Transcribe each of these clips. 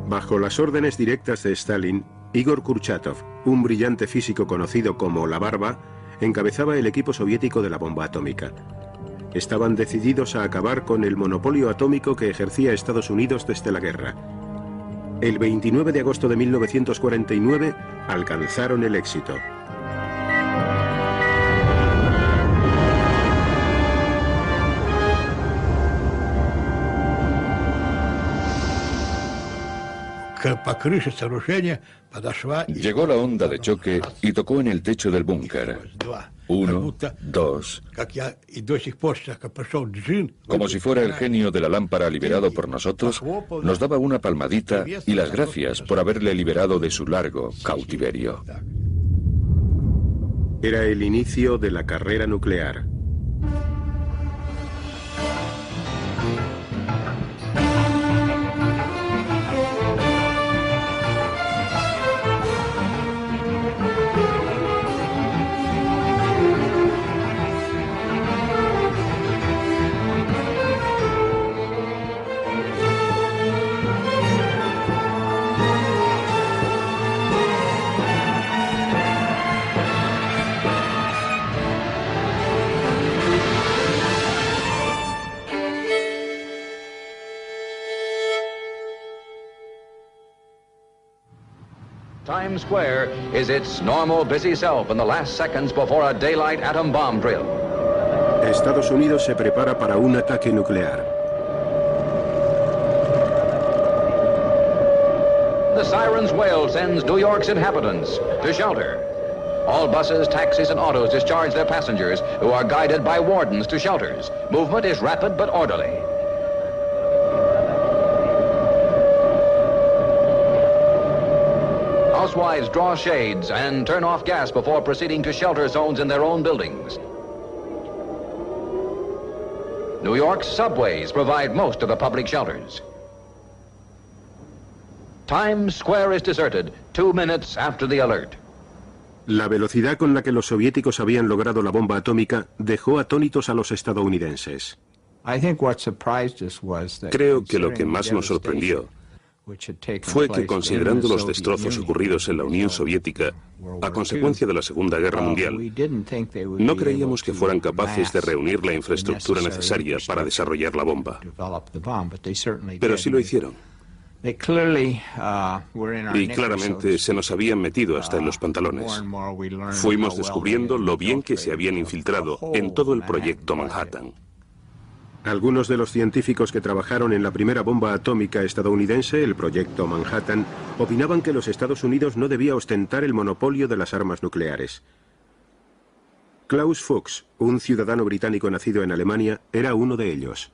Bajo las órdenes directas de Stalin, Igor Kurchatov, un brillante físico conocido como La Barba, encabezaba el equipo soviético de la bomba atómica. Estaban decididos a acabar con el monopolio atómico que ejercía Estados Unidos desde la guerra. El 29 de agosto de 1949 alcanzaron el éxito. Llegó la onda de choque y tocó en el techo del búnker. 1, 2. Como si fuera el genio de la lámpara liberado por nosotros, nos daba una palmadita y las gracias por haberle liberado de su largo cautiverio. Era el inicio de la carrera nuclear. Times Square is its normal busy self in the last seconds before a daylight atom bomb drill. Estados Unidos se prepara para un ataque nuclear. The siren's wail sends New York's inhabitants to shelter. All buses, taxis, and autos discharge their passengers, who are guided by wardens to shelters. Movement is rapid but orderly. Housewives draw shades and turn off gas before proceeding to shelter zones in their own buildings. New York's subways provide most of the public shelters. Times Square is deserted 2 minutes after the alert. La velocidad con la que los soviéticos habían logrado la bomba atómica dejó atónitos a los estadounidenses. Creo que lo que más nos sorprendió fue que, considerando los destrozos ocurridos en la Unión Soviética a consecuencia de la Segunda Guerra Mundial, no creíamos que fueran capaces de reunir la infraestructura necesaria para desarrollar la bomba. Pero sí lo hicieron. Y claramente se nos habían metido hasta en los pantalones. Fuimos descubriendo lo bien que se habían infiltrado en todo el proyecto Manhattan. Algunos de los científicos que trabajaron en la primera bomba atómica estadounidense, el proyecto Manhattan, opinaban que los Estados Unidos no debía ostentar el monopolio de las armas nucleares. Klaus Fuchs, un ciudadano británico nacido en Alemania, era uno de ellos.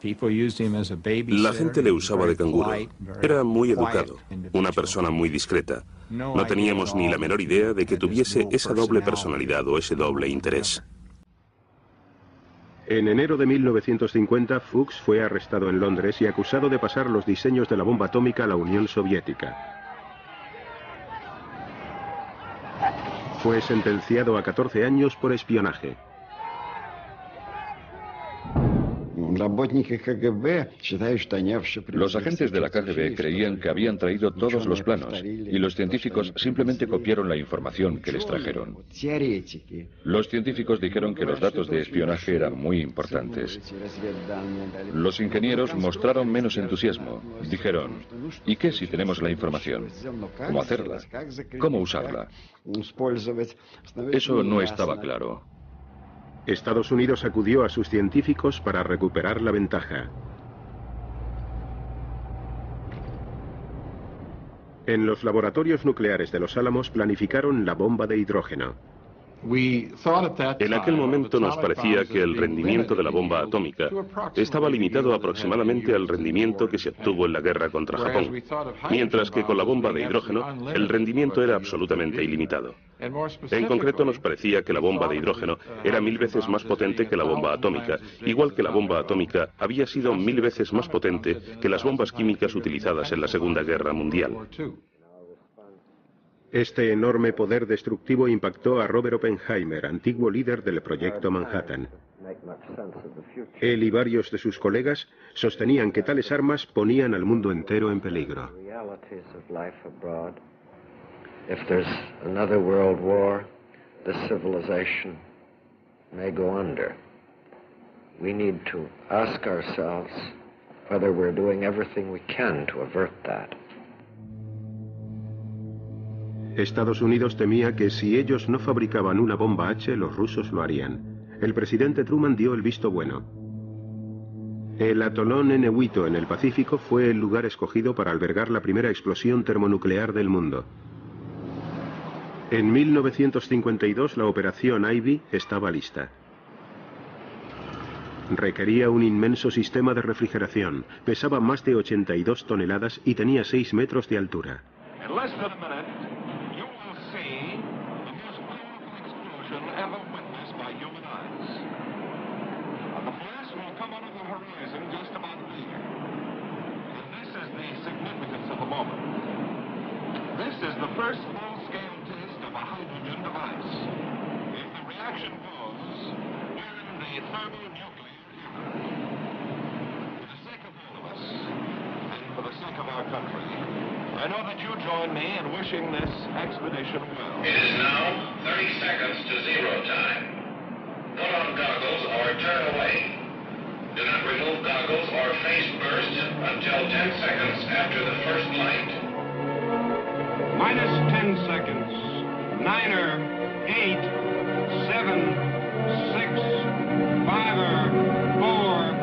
La gente le usaba de canguro. Era muy educado, una persona muy discreta. No teníamos ni la menor idea de que tuviese esa doble personalidad o ese doble interés. En enero de 1950, Fuchs fue arrestado en Londres y acusado de pasar los diseños de la bomba atómica a la Unión Soviética. Fue sentenciado a 14 años por espionaje. Los agentes de la KGB creían que habían traído todos los planos y los científicos simplemente copiaron la información que les trajeron. Los científicos dijeron que los datos de espionaje eran muy importantes. Los ingenieros mostraron menos entusiasmo. Dijeron, ¿y qué si tenemos la información? ¿Cómo hacerla? ¿Cómo usarla? Eso no estaba claro. Estados Unidos acudió a sus científicos para recuperar la ventaja. En los laboratorios nucleares de Los Álamos planificaron la bomba de hidrógeno. En aquel momento nos parecía que el rendimiento de la bomba atómica estaba limitado aproximadamente al rendimiento que se obtuvo en la guerra contra Japón, mientras que con la bomba de hidrógeno el rendimiento era absolutamente ilimitado. En concreto nos parecía que la bomba de hidrógeno era 1000 veces más potente que la bomba atómica, igual que la bomba atómica había sido 1000 veces más potente que las bombas químicas utilizadas en la Segunda Guerra Mundial. Este enorme poder destructivo impactó a Robert Oppenheimer, antiguo líder del proyecto Manhattan. Él y varios de sus colegas sostenían que tales armas ponían al mundo entero en peligro. realities of life abroad. If there's another world war, this civilization may go under. We need to ask ourselves whether we're doing everything we can to avert that. Estados Unidos temía que si ellos no fabricaban una bomba H, los rusos lo harían. El presidente Truman dio el visto bueno. El atolón Enehuito en el Pacífico fue el lugar escogido para albergar la primera explosión termonuclear del mundo. En 1952 la operación Ivy estaba lista. Requería un inmenso sistema de refrigeración, pesaba más de 82 toneladas y tenía 6 metros de altura. I know that you join me in wishing this expedition well. It is now 30 seconds to zero time. Put on goggles or turn away. Do not remove goggles or face burst until 10 seconds after the first light. Minus 10 seconds. 9, 8, 7, 6, 5, 4,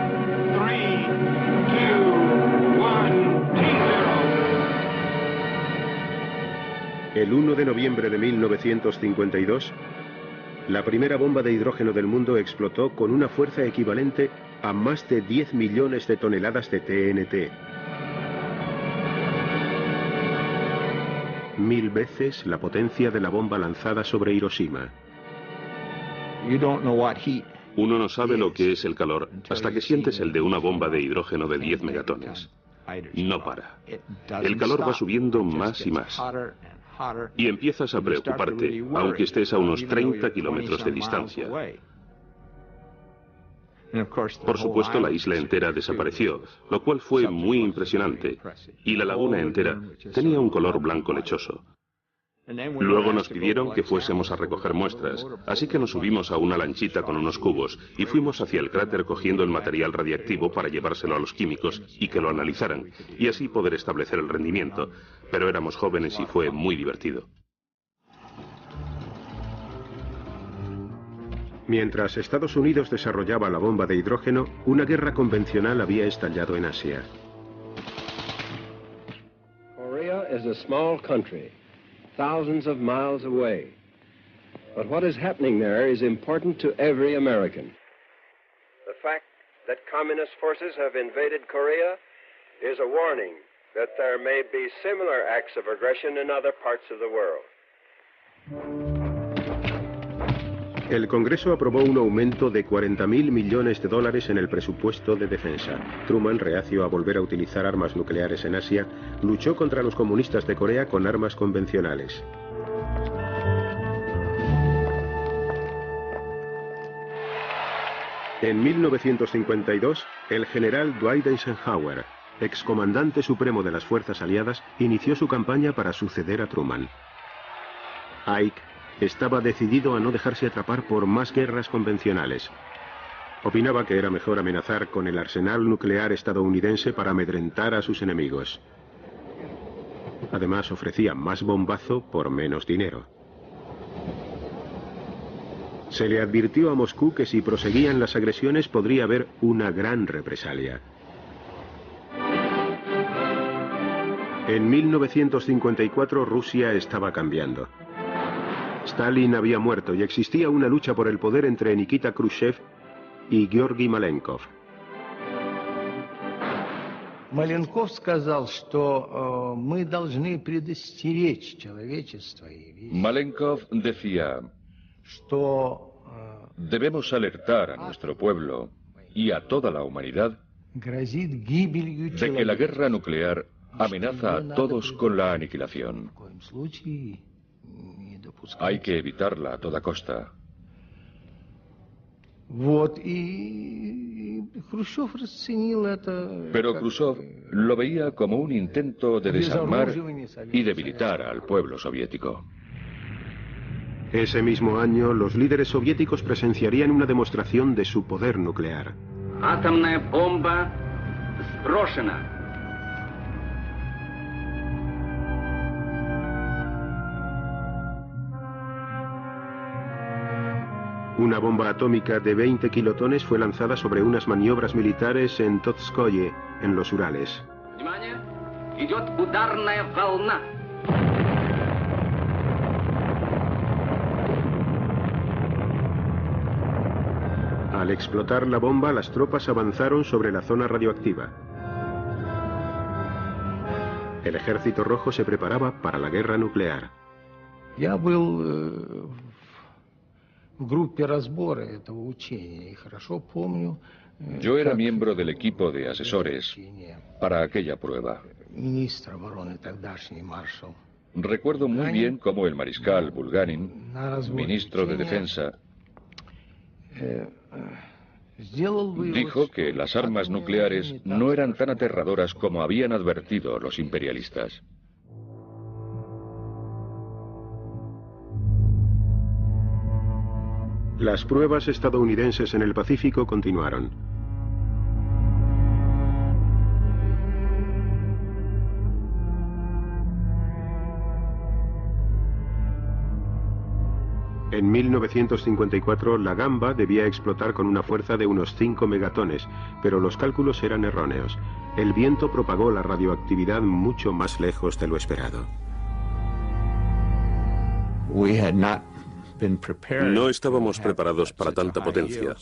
3, 2, 1, T0. El 1 de noviembre de 1952, la primera bomba de hidrógeno del mundo explotó con una fuerza equivalente a más de 10 millones de toneladas de TNT. 1000 veces la potencia de la bomba lanzada sobre Hiroshima. Uno no sabe lo que es el calor hasta que sientes el de una bomba de hidrógeno de 10 megatones. No para. El calor va subiendo más y más. Y empiezas a preocuparte, aunque estés a unos 30 kilómetros de distancia. Por supuesto, la isla entera desapareció, lo cual fue muy impresionante, y la laguna entera tenía un color blanco lechoso. Luego nos pidieron que fuésemos a recoger muestras, así que nos subimos a una lanchita con unos cubos y fuimos hacia el cráter cogiendo el material radiactivo para llevárselo a los químicos y que lo analizaran, y así poder establecer el rendimiento. Pero éramos jóvenes y fue muy divertido. Mientras Estados Unidos desarrollaba la bomba de hidrógeno, una guerra convencional había estallado en Asia. Korea is a small country, thousands of miles away. But what is happening there is important to every American. The fact that communist forces have invaded Korea is a warning that there may be similar acts of aggression in other parts of the world. El Congreso aprobó un aumento de 40.000 millones de dólares en el presupuesto de defensa. Truman, reacio a volver a utilizar armas nucleares en Asia, luchó contra los comunistas de Corea con armas convencionales. En 1952, el general Dwight Eisenhower, excomandante supremo de las fuerzas aliadas, inició su campaña para suceder a Truman. Ike estaba decidido a no dejarse atrapar por más guerras convencionales. Opinaba que era mejor amenazar con el arsenal nuclear estadounidense para amedrentar a sus enemigos. Además, ofrecía más bombazo por menos dinero. Se le advirtió a Moscú que si proseguían las agresiones podría haber una gran represalia. En 1954 Rusia estaba cambiando. Stalin había muerto y existía una lucha por el poder entre Nikita Khrushchev y Georgi Malenkov. Маленков сказал, что мы должны предостеречь человечество. Malenkov decía, debemos alertar a nuestro pueblo y a toda la humanidad de que la guerra nuclear amenaza a todos con la aniquilación. Hay que evitarla a toda costa. Pero Khrushchev lo veía como un intento de desarmar y debilitar al pueblo soviético. Ese mismo año, los líderes soviéticos presenciarían una demostración de su poder nuclear. Атомная бомба сброшена. Una bomba atómica de 20 kilotones fue lanzada sobre unas maniobras militares en Totskoye, en los Urales. Внимание! Идет ударная волна. Al explotar la bomba, las tropas avanzaron sobre la zona radioactiva. El Ejército Rojo se preparaba para la guerra nuclear. Yo era miembro del equipo de asesores para aquella prueba. Recuerdo muy bien cómo el mariscal Bulganin, ministro de Defensa, dijo que las armas nucleares no eran tan aterradoras como habían advertido los imperialistas. Las pruebas estadounidenses en el Pacífico continuaron. En 1954, la Gamba debía explotar con una fuerza de unos 5 megatones, pero los cálculos eran erróneos. El viento propagó la radioactividad mucho más lejos de lo esperado. No estábamos preparados para tanta potencia,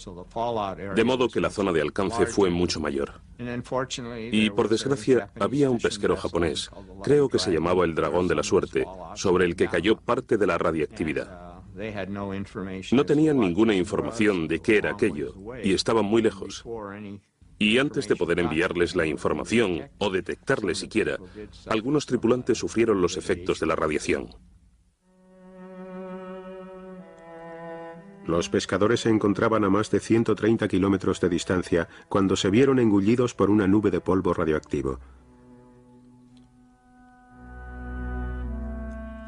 de modo que la zona de alcance fue mucho mayor. Y por desgracia, había un pesquero japonés, creo que se llamaba el Dragón de la Suerte, sobre el que cayó parte de la radiactividad. No tenían ninguna información de qué era aquello, y estaban muy lejos. Y antes de poder enviarles la información, o detectarle siquiera, algunos tripulantes sufrieron los efectos de la radiación. Los pescadores se encontraban a más de 130 kilómetros de distancia cuando se vieron engullidos por una nube de polvo radioactivo.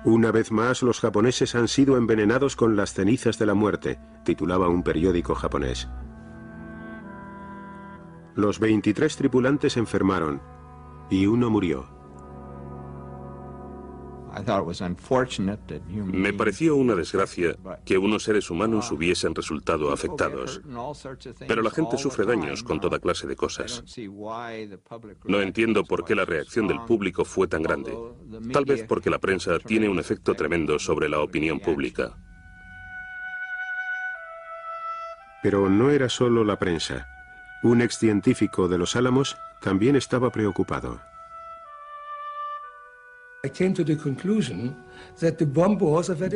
Una vez más, los japoneses han sido envenenados con las cenizas de la muerte, titulaba un periódico japonés. Los 23 tripulantes enfermaron y uno murió. Me pareció una desgracia que unos seres humanos hubiesen resultado afectados, pero la gente sufre daños con toda clase de cosas. No entiendo por qué la reacción del público fue tan grande. Tal vez porque la prensa tiene un efecto tremendo sobre la opinión pública. Pero no era solo la prensa. Un excientífico de Los Álamos también estaba preocupado.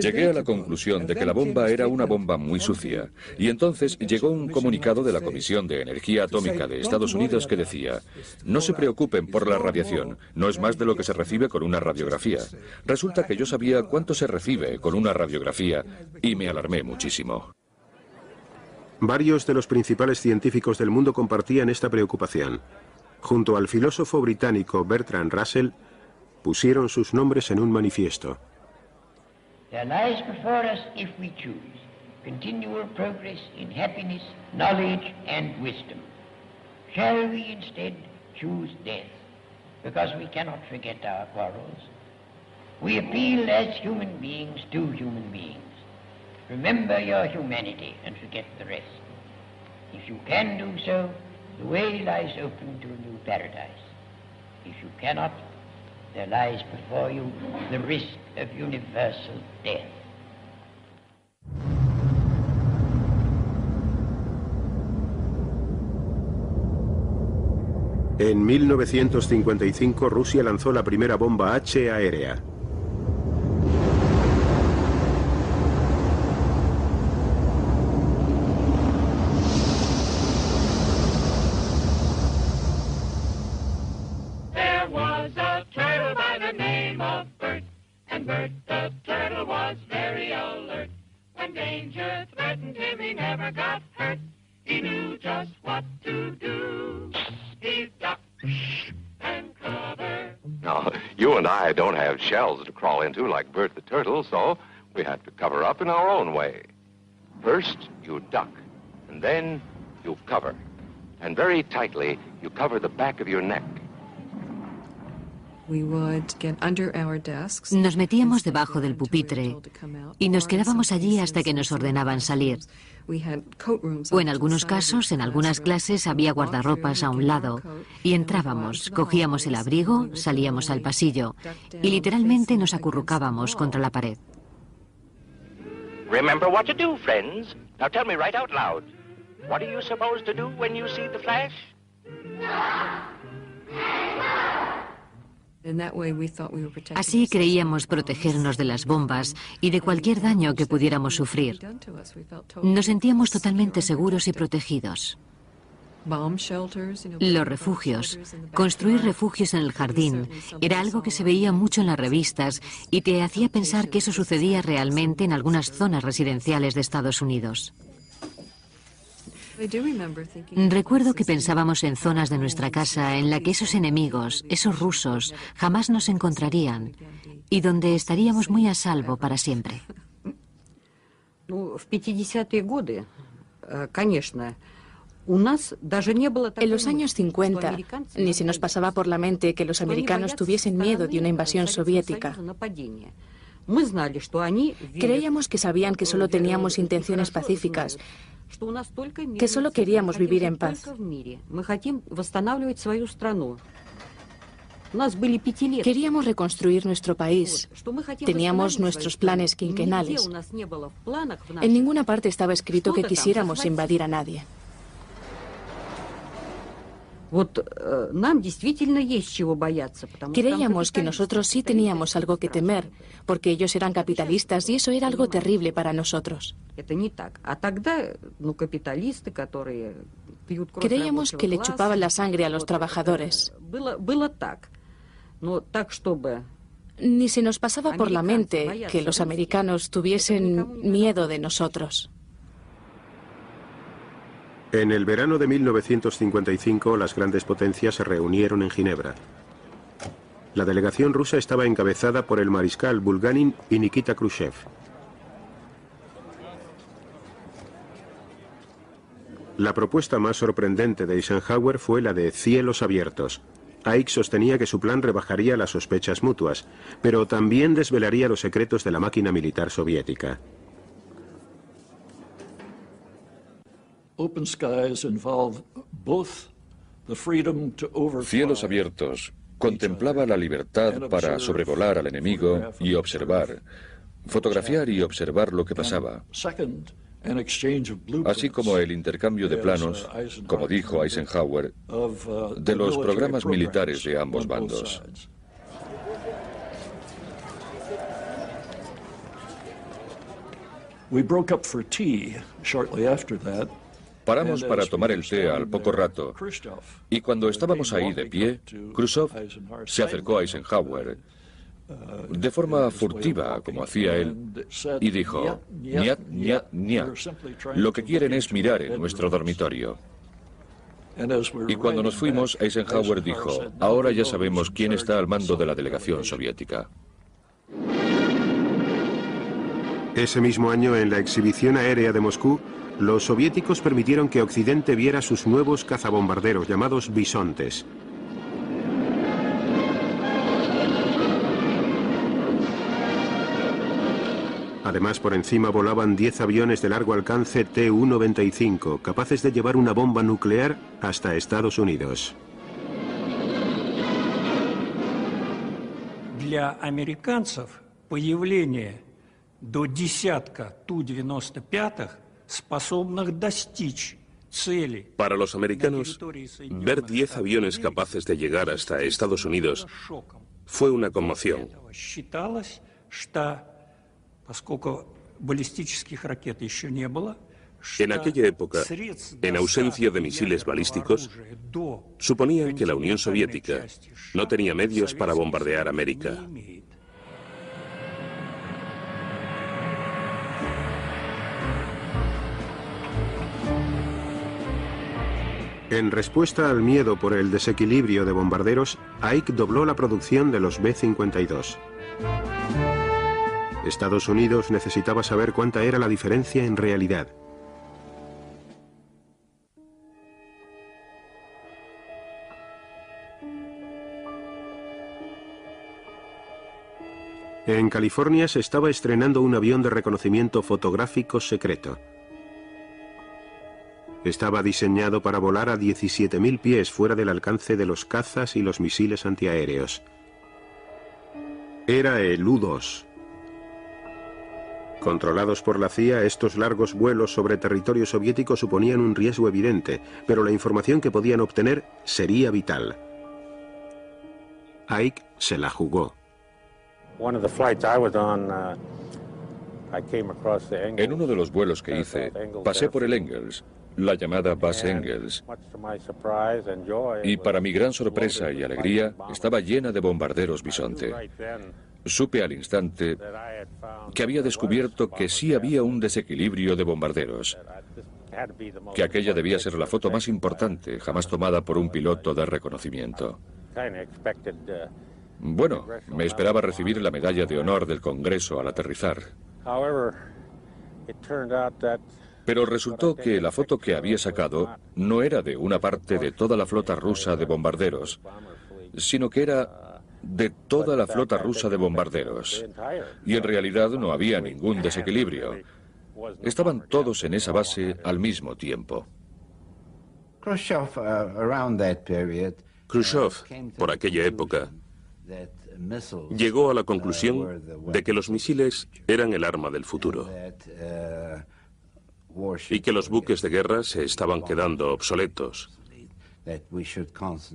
Llegué a la conclusión de que la bomba era una bomba muy sucia, y entonces llegó un comunicado de la Comisión de Energía Atómica de Estados Unidos que decía: no se preocupen por la radiación, no es más de lo que se recibe con una radiografía. Resulta que yo sabía cuánto se recibe con una radiografía y me alarmé muchísimo. Varios de los principales científicos del mundo compartían esta preocupación. Junto al filósofo británico Bertrand Russell, pusieron sus nombres en un manifiesto. There lies before us, if we choose, continual progress in happiness, knowledge, and wisdom. Shall we instead choose death, because we cannot forget our quarrels? We appeal as human beings to human beings. Remember your humanity and forget the rest. If you can do so, the way lies open to a new paradise. If you cannot, there lies before you the risk of universal death. En 1955, Rusia lanzó la primera bomba H aérea. Bert the turtle was very alert. When danger threatened him, he never got hurt. You and I don't have shells to crawl into like Bert the Turtle, so we have to cover up in our own way. First, you duck, and then you cover. And very tightly, you cover the back of your neck. Nos metíamos debajo del pupitre y nos quedábamos allí hasta que nos ordenaban salir. O en algunos casos, en algunas clases, había guardarropas a un lado y entrábamos, cogíamos el abrigo, salíamos al pasillo y literalmente nos acurrucábamos contra la pared. Remember what to do, friends. Now tell me right out loud. What are you supposed to do when you see the flash? Así creíamos protegernos de las bombas y de cualquier daño que pudiéramos sufrir. Nos sentíamos totalmente seguros y protegidos. Los refugios, construir refugios en el jardín, era algo que se veía mucho en las revistas y te hacía pensar que eso sucedía realmente en algunas zonas residenciales de Estados Unidos. Recuerdo que pensábamos en zonas de nuestra casa en la que esos enemigos, esos rusos, jamás nos encontrarían y donde estaríamos muy a salvo para siempre. En los años 50, ni se nos pasaba por la mente que los americanos tuviesen miedo de una invasión soviética. Creíamos que sabían que solo teníamos intenciones pacíficas, que solo queríamos vivir en paz. Queríamos reconstruir nuestro país. Teníamos nuestros planes quinquenales. En ninguna parte estaba escrito que quisiéramos invadir a nadie. Creíamos que nosotros sí teníamos algo que temer, porque ellos eran capitalistas y eso era algo terrible para nosotros. Creíamos que le chupaban la sangre a los trabajadores. Ni se nos pasaba por la mente que los americanos tuviesen miedo de nosotros. En el verano de 1955, las grandes potencias se reunieron en Ginebra. La delegación rusa estaba encabezada por el mariscal Bulganin y Nikita Khrushchev. La propuesta más sorprendente de Eisenhower fue la de cielos abiertos. Ike sostenía que su plan rebajaría las sospechas mutuas, pero también desvelaría los secretos de la máquina militar soviética. Cielos abiertos contemplaba la libertad para sobrevolar al enemigo y observar, fotografiar y observar lo que pasaba, así como el intercambio de planos, como dijo Eisenhower, de los programas militares de ambos bandos. Paramos para tomar el té al poco rato, y cuando estábamos ahí de pie, Khrushchev se acercó a Eisenhower, de forma furtiva, como hacía él, y dijo, «Niet, niet, niet. Lo que quieren es mirar en nuestro dormitorio». Y cuando nos fuimos, Eisenhower dijo, «Ahora ya sabemos quién está al mando de la delegación soviética». Ese mismo año, en la exhibición aérea de Moscú, los soviéticos permitieron que Occidente viera sus nuevos cazabombarderos llamados bisontes. Además, por encima volaban 10 aviones de largo alcance Tu-95, capaces de llevar una bomba nuclear hasta Estados Unidos. Для американцев появление до десятка Ту-95 способных достичь цели. Para los americanos, ver 10 aviones capaces de llegar hasta Estados Unidos fue una conmoción. Считалось, что поскольку баллистических ракет еще не было, en aquella época, en ausencia de misiles balísticos, suponían que la Unión Soviética no tenía medios para bombardear América. En respuesta al miedo por el desequilibrio de bombarderos, Ike dobló la producción de los B-52. Estados Unidos necesitaba saber cuánta era la diferencia en realidad. En California se estaba estrenando un avión de reconocimiento fotográfico secreto. Estaba diseñado para volar a 17.000 pies fuera del alcance de los cazas y los misiles antiaéreos. Era el U-2. Controlados por la CIA, estos largos vuelos sobre territorio soviético suponían un riesgo evidente, pero la información que podían obtener sería vital. Ike se la jugó. En uno de los vuelos que hice, pasé por el Engels, la llamada base Engels, y para mi gran sorpresa y alegría, estaba llena de bombarderos Bisonte. Supe al instante que había descubierto que sí había un desequilibrio de bombarderos, que aquella debía ser la foto más importante jamás tomada por un piloto de reconocimiento. Bueno, me esperaba recibir la medalla de honor del Congreso al aterrizar. Pero resultó que la foto que había sacado no era de una parte de toda la flota rusa de bombarderos, sino que era de toda la flota rusa de bombarderos. Y en realidad no había ningún desequilibrio. Estaban todos en esa base al mismo tiempo. Khrushchev, por aquella época, llegó a la conclusión de que los misiles eran el arma del futuro y que los buques de guerra se estaban quedando obsoletos,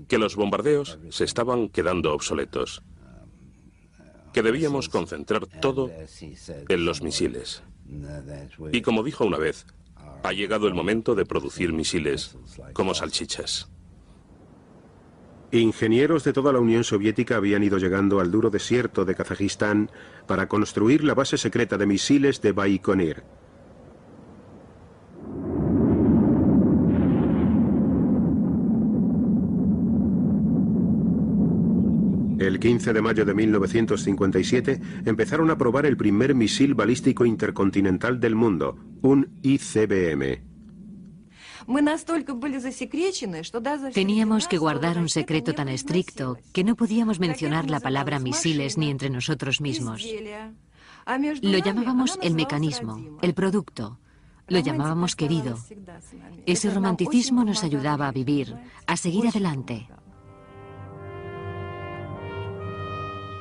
que los bombardeos se estaban quedando obsoletos, que debíamos concentrar todo en los misiles. Y como dijo una vez, ha llegado el momento de producir misiles como salchichas. Ingenieros de toda la Unión Soviética habían ido llegando al duro desierto de Kazajistán para construir la base secreta de misiles de Baikonur. El 15 de mayo de 1957 empezaron a probar el primer misil balístico intercontinental del mundo, un ICBM. Teníamos que guardar un secreto tan estricto que no podíamos mencionar la palabra misiles ni entre nosotros mismos. Lo llamábamos el mecanismo, el producto. Lo llamábamos querido. Ese romanticismo nos ayudaba a vivir, a seguir adelante.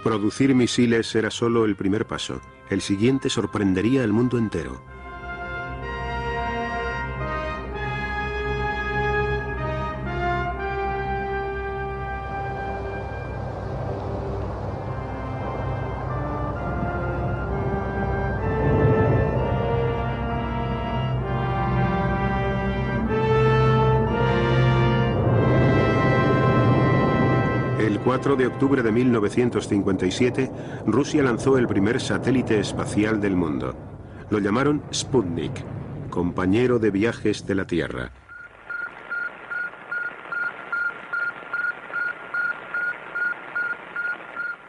Producir misiles era solo el primer paso. El siguiente sorprendería al mundo entero. El 4 de octubre de 1957, Rusia lanzó el primer satélite espacial del mundo. Lo llamaron Sputnik, compañero de viajes de la Tierra.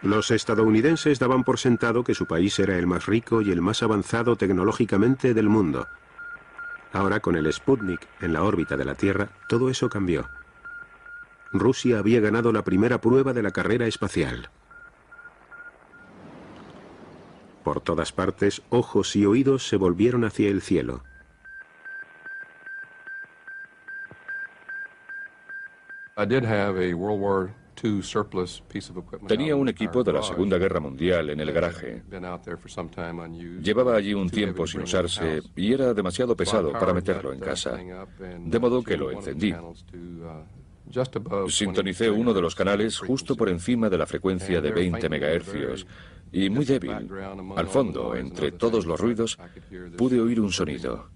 Los estadounidenses daban por sentado que su país era el más rico y el más avanzado tecnológicamente del mundo. Ahora, con el Sputnik en la órbita de la Tierra, todo eso cambió. Rusia había ganado la primera prueba de la carrera espacial. Por todas partes, ojos y oídos se volvieron hacia el cielo. Tenía un equipo de la Segunda Guerra Mundial en el garaje. Llevaba allí un tiempo sin usarse y era demasiado pesado para meterlo en casa, de modo que lo encendí. Sintonicé uno de los canales justo por encima de la frecuencia de 20 MHz y muy débil. Al fondo, entre todos los ruidos, pude oír un sonido.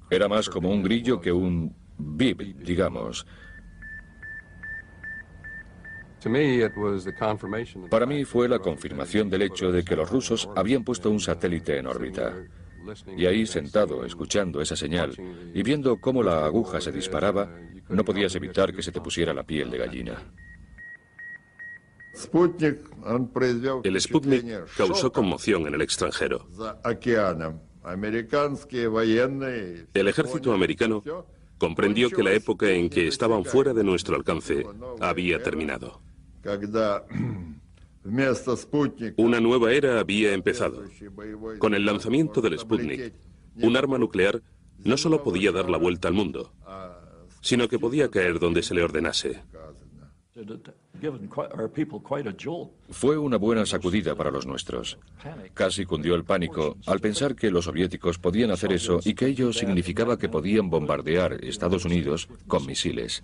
Era más como un grillo que un bip, digamos. Para mí fue la confirmación del hecho de que los rusos habían puesto un satélite en órbita. Y ahí, sentado, escuchando esa señal y viendo cómo la aguja se disparaba, no podías evitar que se te pusiera la piel de gallina. El Sputnik causó conmoción en el extranjero. El ejército americano comprendió que la época en que estaban fuera de nuestro alcance había terminado. Una nueva era había empezado. Con el lanzamiento del Sputnik, un arma nuclear no solo podía dar la vuelta al mundo, sino que podía caer donde se le ordenase. Fue una buena sacudida para los nuestros. Casi cundió el pánico al pensar que los soviéticos podían hacer eso y que ello significaba que podían bombardear Estados Unidos con misiles.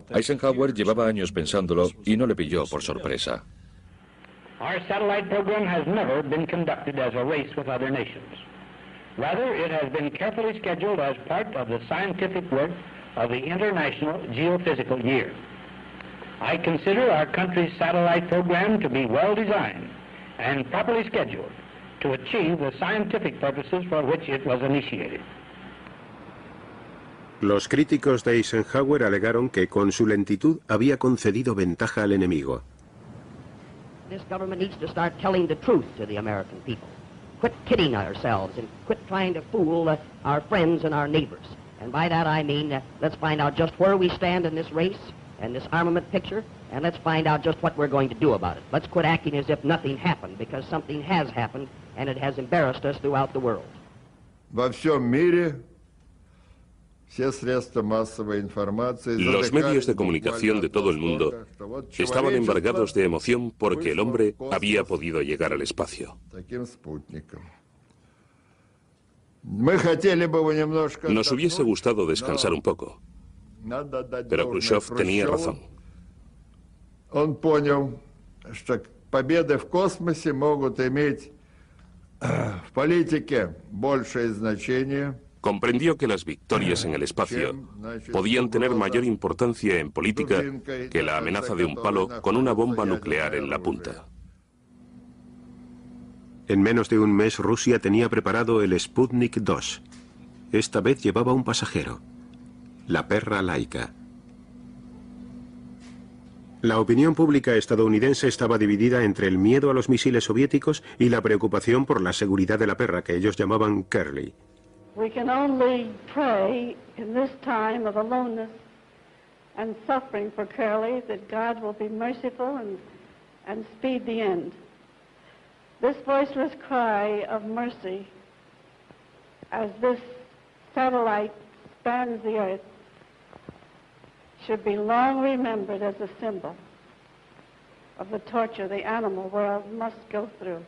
Eisenhower llevaba años pensándolo y no le pilló por sorpresa. Our satellite program has never been conducted as a race with other nations. Rather, it has been carefully scheduled as part of the scientific work of the International Geophysical Year. I consider our country's satellite program to be well designed and properly scheduled to achieve the scientific purposes for which it was initiated. Los críticos de Eisenhower alegaron que con su lentitud había concedido ventaja al enemigo. This government needs to start telling the truth to the American people. Quit kidding ourselves and quit trying to fool our friends and our neighbors. And by that I mean, let's find out just where we stand in this race and this armament picture, and let's find out just what we're going to do about it. Let's quit acting as if nothing happened, because something has happened, and it has embarrassed us throughout the world. Los medios de comunicación de todo el mundo estaban embargados de emoción porque el hombre había podido llegar al espacio. Nos hubiese gustado descansar un poco, pero Khrushchev tenía razón. Comprendió que las victorias en el espacio podían tener mayor importancia en política que la amenaza de un palo con una bomba nuclear en la punta. En menos de un mes Rusia tenía preparado el Sputnik 2. Esta vez llevaba un pasajero, la perra Laika. La opinión pública estadounidense estaba dividida entre el miedo a los misiles soviéticos y la preocupación por la seguridad de la perra, que ellos llamaban Curly. We can only pray in this time of aloneness and suffering for Curly that God will be merciful and speed the end. This voiceless cry of mercy as this satellite spans the earth should be long remembered as a symbol of the torture the animal world must go through.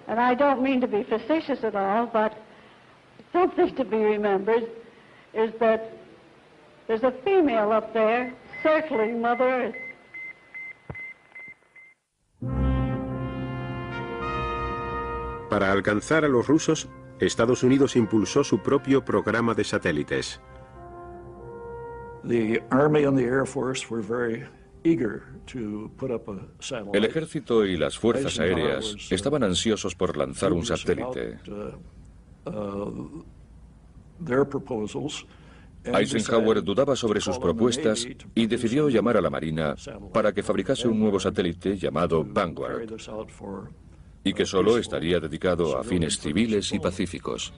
And I don't mean to be facetious at all, but something to be remembered is that there's a female up there circling Mother Earth. Para alcanzar a los rusos, Estados Unidos impulsó su propio programa de satélites. El ejército y las fuerzas aéreas estaban ansiosos por lanzar un satélite. Eisenhower dudaba sobre sus propuestas y decidió llamar a la Marina para que fabricase un nuevo satélite llamado Vanguard, y que solo estaría dedicado a fines civiles y pacíficos.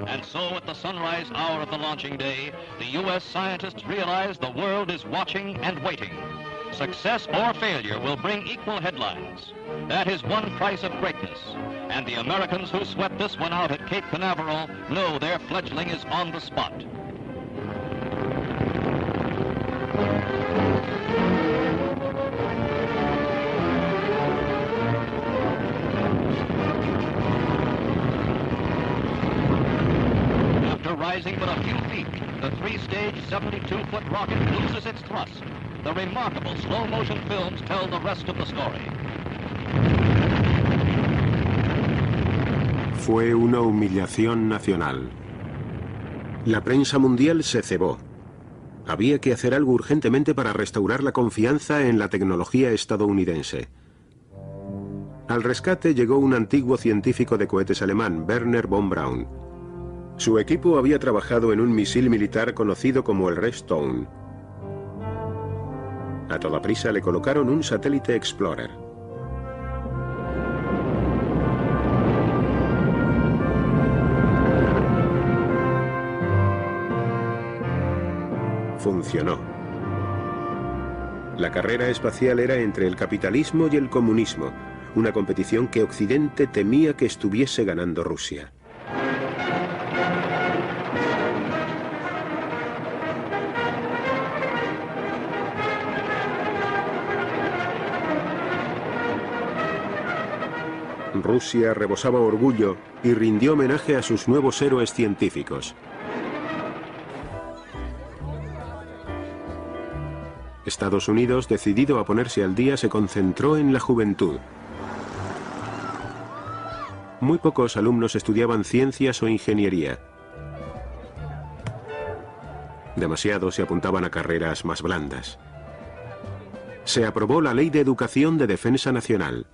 And so at the sunrise hour of the launching day, the U.S. scientists realize the world is watching and waiting. Success or failure will bring equal headlines. That is one price of greatness. And the Americans who swept this one out at Cape Canaveral know their fledgling is on the spot. Rising but a few feet, the three-stage 72-foot rocket loses its thrust. The remarkable slow-motion films tell the rest of the story. Fue una humillación nacional. La prensa mundial se cebó. Había que hacer algo urgentemente para restaurar la confianza en la tecnología estadounidense. Al rescate llegó un antiguo científico de cohetes alemán, Werner von Braun. Su equipo había trabajado en un misil militar conocido como el Redstone. A toda prisa le colocaron un satélite Explorer. Funcionó. La carrera espacial era entre el capitalismo y el comunismo, una competición que Occidente temía que estuviese ganando Rusia. Rusia rebosaba orgullo y rindió homenaje a sus nuevos héroes científicos. Estados Unidos, decidido a ponerse al día, se concentró en la juventud. Muy pocos alumnos estudiaban ciencias o ingeniería. Demasiados se apuntaban a carreras más blandas. Se aprobó la Ley de Educación de Defensa Nacional.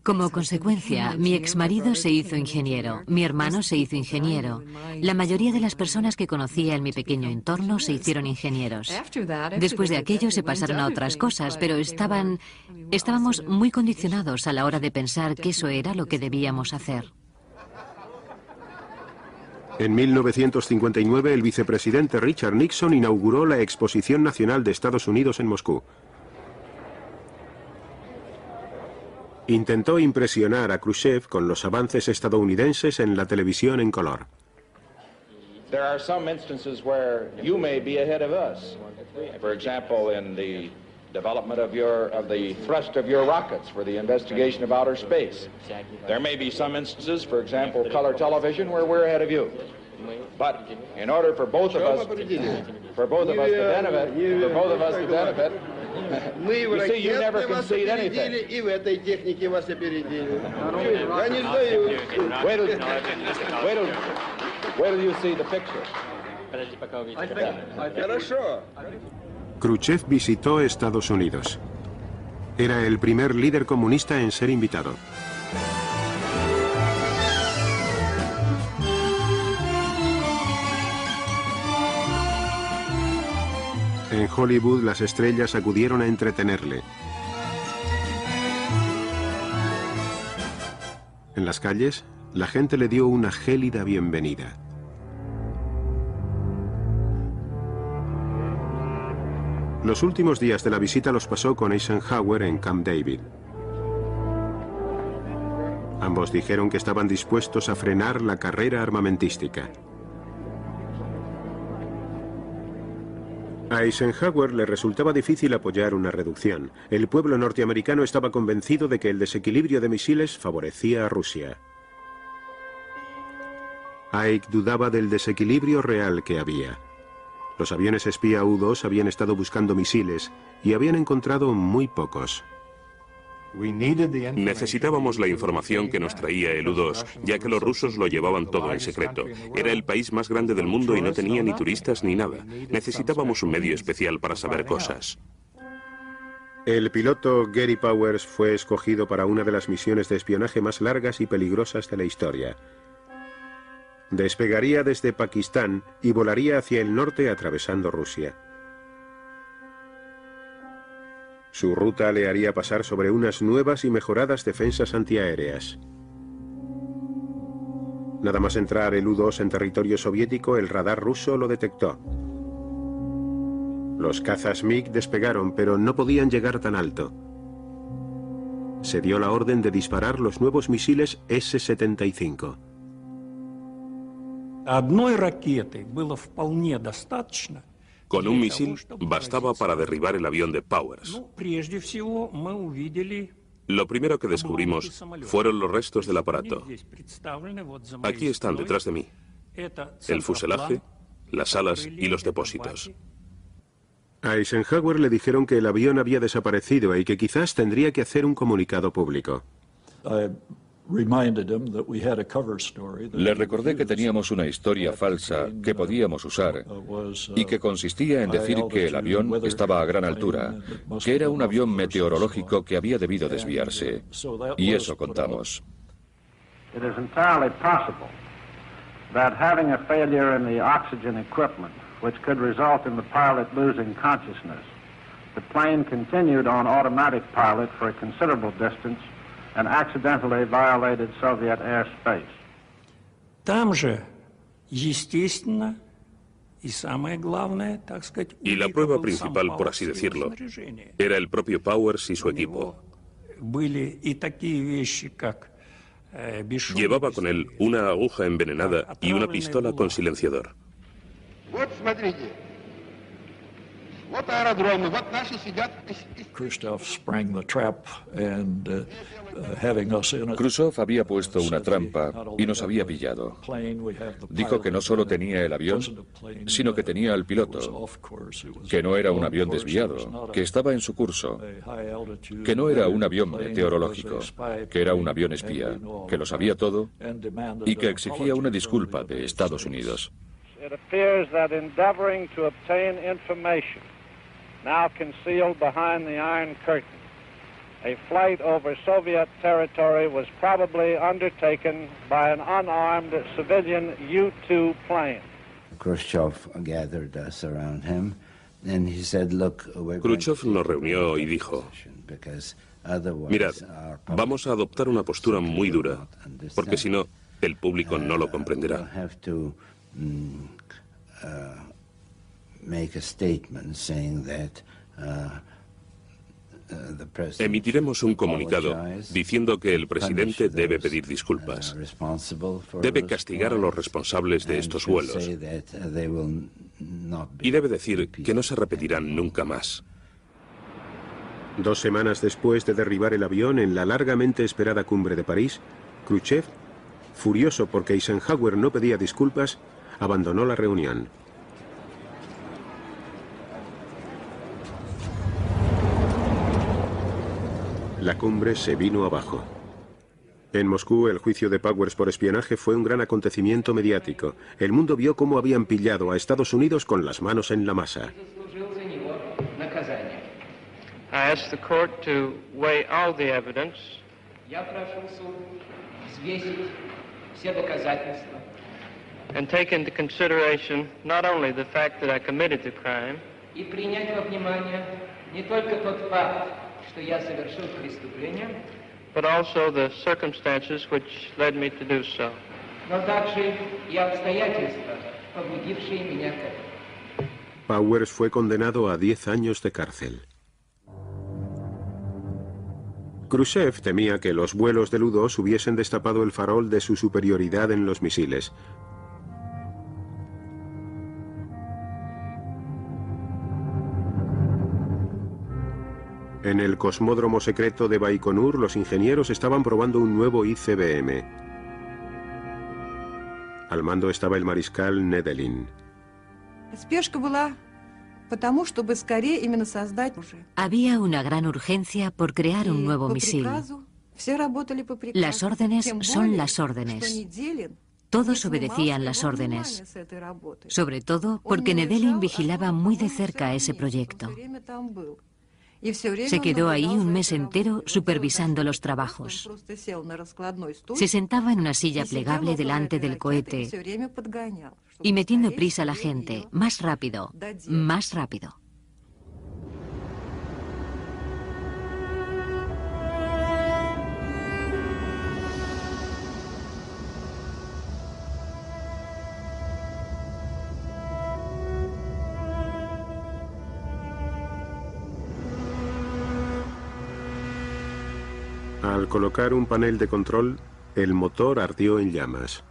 Como consecuencia, mi exmarido se hizo ingeniero, mi hermano se hizo ingeniero. La mayoría de las personas que conocía en mi pequeño entorno se hicieron ingenieros. Después de aquello se pasaron a otras cosas, pero estábamos muy condicionados a la hora de pensar que eso era lo que debíamos hacer. En 1959, el vicepresidente Richard Nixon inauguró la Exposición Nacional de Estados Unidos en Moscú. Intentó impresionar a Khrushchev con los avances estadounidenses en la televisión en color. There are some instances where you may be ahead of us. For example, in the development of the thrust of your rockets for the investigation of outer space. There may be some instances, for example, color television, where we're ahead of you. But in order for both of us to benefit, you see, you never concede anything. Wait till you see the picture. Khrushchev visitó Estados Unidos. Era el primer líder comunista en ser invitado. En Hollywood, las estrellas acudieron a entretenerle. En las calles, la gente le dio una gélida bienvenida. Los últimos días de la visita los pasó con Eisenhower en Camp David. Ambos dijeron que estaban dispuestos a frenar la carrera armamentística. A Eisenhower le resultaba difícil apoyar una reducción. El pueblo norteamericano estaba convencido de que el desequilibrio de misiles favorecía a Rusia. Ike dudaba del desequilibrio real que había. Los aviones espía U-2 habían estado buscando misiles y habían encontrado muy pocos. Necesitábamos la información que nos traía el U-2, ya que los rusos lo llevaban todo en secreto. Era el país más grande del mundo y no tenía ni turistas ni nada. Necesitábamos un medio especial para saber cosas. El piloto Gary Powers fue escogido para una de las misiones de espionaje más largas y peligrosas de la historia. Despegaría desde Pakistán y volaría hacia el norte atravesando Rusia. Su ruta le haría pasar sobre unas nuevas y mejoradas defensas antiaéreas. Nada más entrar el U-2 en territorio soviético, el radar ruso lo detectó. Los cazas MiG despegaron, pero no podían llegar tan alto. Se dio la orden de disparar los nuevos misiles S-75. Con un misil bastaba para derribar el avión de Powers. Lo primero que descubrimos fueron los restos del aparato. Aquí están detrás de mí. El fuselaje, las alas y los depósitos. A Eisenhower le dijeron que el avión había desaparecido y que quizás tendría que hacer un comunicado público. Le recordé que teníamos una historia falsa que podíamos usar y que consistía en decir que el avión estaba a gran altura, que era un avión meteorológico que había debido desviarse. Y eso contamos. It is entirely possible that having a failure in the oxygen equipment, which could result in the pilot losing consciousness, the plane continued on automatic pilot for a considerable distance and accidentally violated Soviet airspace. Там же, естественно, и самое главное, так сказать, Y la prueba principal, por así decirlo, era el propio Powers y su equipo. Были и такие вещи, как Llevaba con él una aguja envenenada y una pistola con silenciador. Khrushchev había puesto una trampa y nos había pillado. Dijo que no solo tenía el avión, sino que tenía al piloto, que no era un avión desviado, que estaba en su curso, que no era un avión meteorológico, que era un avión espía, que lo sabía todo y que exigía una disculpa de Estados Unidos. It appears that endeavoring to obtain information now concealed behind the Iron Curtain, a flight over Soviet territory was probably undertaken by an unarmed civilian U-2 plane. Khrushchev gathered us around him, and he said, "Look, Khrushchev nos reunió y dijo: Mirad, vamos a adoptar una postura muy dura, porque si no, el público no lo comprenderá. Emitiremos un comunicado diciendo que el presidente debe pedir disculpas, debe castigar a los responsables de estos vuelos y debe decir que no se repetirán nunca más". 2 semanas después de derribar el avión en la largamente esperada cumbre de París, Khrushchev, furioso porque Eisenhower no pedía disculpas, abandonó la reunión. La cumbre se vino abajo. En Moscú, el juicio de Powers por espionaje fue un gran acontecimiento mediático. El mundo vio cómo habían pillado a Estados Unidos con las manos en la masa. I ask the court to weigh all the evidence and take into consideration not only the fact that I committed the crime, but also the circumstances which led me to do so. Powers fue condenado a 10 años de cárcel. Khrushchev temía que los vuelos del U-2 hubiesen destapado el farol de su superioridad en los misiles. En el cosmódromo secreto de Baikonur, los ingenieros estaban probando un nuevo ICBM. Al mando estaba el mariscal Nedelin. Había una gran urgencia por crear un nuevo misil. Las órdenes son las órdenes. Todos obedecían las órdenes. Sobre todo porque Nedelin vigilaba muy de cerca ese proyecto. Se quedó ahí un mes entero supervisando los trabajos. Se sentaba en una silla plegable delante del cohete y metiendo prisa a la gente. Más rápido, más rápido. Al colocar un panel de control, el motor ardió en llamas.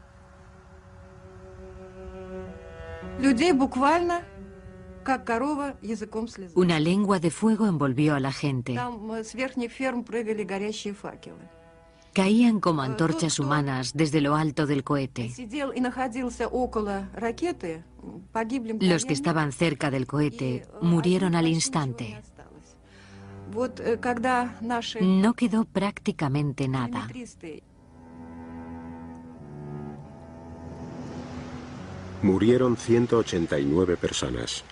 Una lengua de fuego envolvió a la gente. Caían como antorchas humanas desde lo alto del cohete. Los que estaban cerca del cohete murieron al instante. No quedó prácticamente nada. Murieron 189 personas.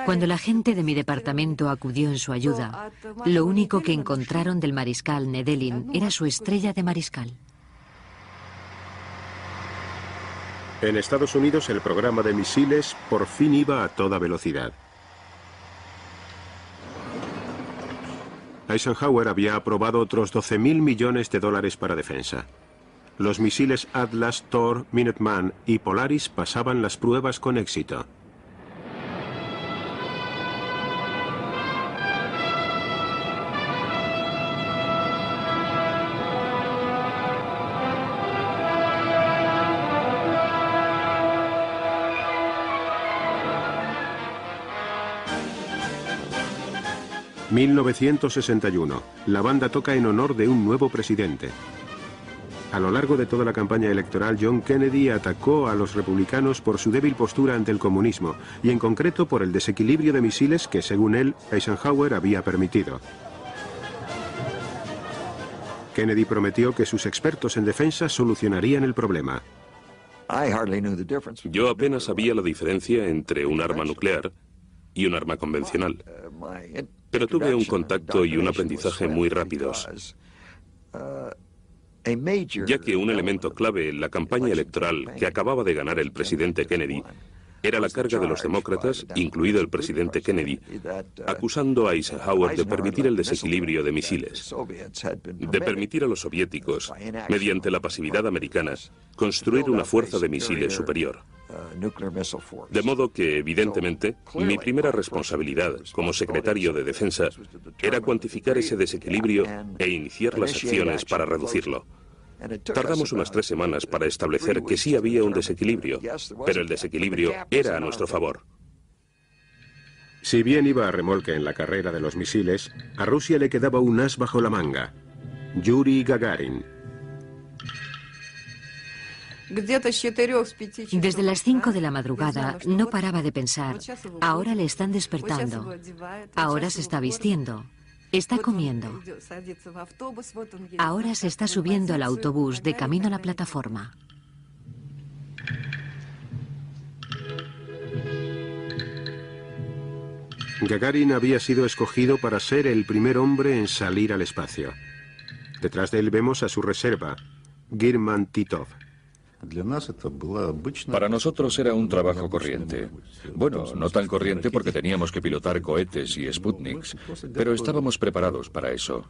Cuando la gente de mi departamento acudió en su ayuda, lo único que encontraron del mariscal Nedelin era su estrella de mariscal. En Estados Unidos, el programa de misiles por fin iba a toda velocidad. Eisenhower había aprobado otros 12.000 millones de dólares para defensa. Los misiles Atlas, Thor, Minuteman y Polaris pasaban las pruebas con éxito. ...1961... la banda toca en honor de un nuevo presidente. A lo largo de toda la campaña electoral, John Kennedy atacó a los republicanos por su débil postura ante el comunismo, y en concreto por el desequilibrio de misiles que, según él, Eisenhower había permitido. Kennedy prometió que sus expertos en defensa solucionarían el problema. Yo apenas sabía la diferencia entre un arma nuclear y un arma convencional. Pero tuve un contacto y un aprendizaje muy rápidos, ya que un elemento clave en la campaña electoral que acababa de ganar el presidente Kennedy era la carga de los demócratas, incluido el presidente Kennedy, acusando a Eisenhower de permitir el desequilibrio de misiles, de permitir a los soviéticos, mediante la pasividad americana, construir una fuerza de misiles superior. De modo que, evidentemente, mi primera responsabilidad como secretario de Defensa era cuantificar ese desequilibrio e iniciar las acciones para reducirlo. Tardamos unas 3 semanas para establecer que sí había un desequilibrio, pero el desequilibrio era a nuestro favor. Si bien iba a remolque en la carrera de los misiles, a Rusia le quedaba un as bajo la manga: Yuri Gagarin. Desde las 5 de la madrugada no paraba de pensar: ahora le están despertando, ahora se está vistiendo, está comiendo, ahora se está subiendo al autobús de camino a la plataforma. Gagarin había sido escogido para ser el primer hombre en salir al espacio. Detrás de él vemos a su reserva, German Titov. Para nosotros era un trabajo corriente. Bueno, no tan corriente porque teníamos que pilotar cohetes y Sputniks, pero estábamos preparados para eso.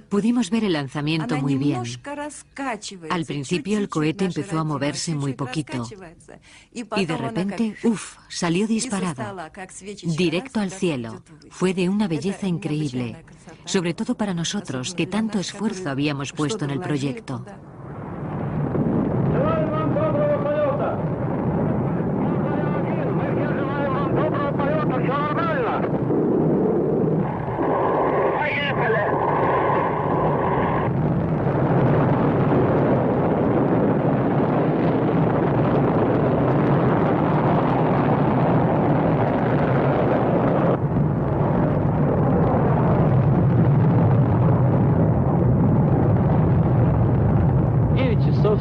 Pudimos ver el lanzamiento muy bien. Al principio el cohete empezó a moverse muy poquito y de repente, salió disparado, directo al cielo. Fue de una belleza increíble, sobre todo para nosotros, que tanto esfuerzo habíamos puesto en el proyecto.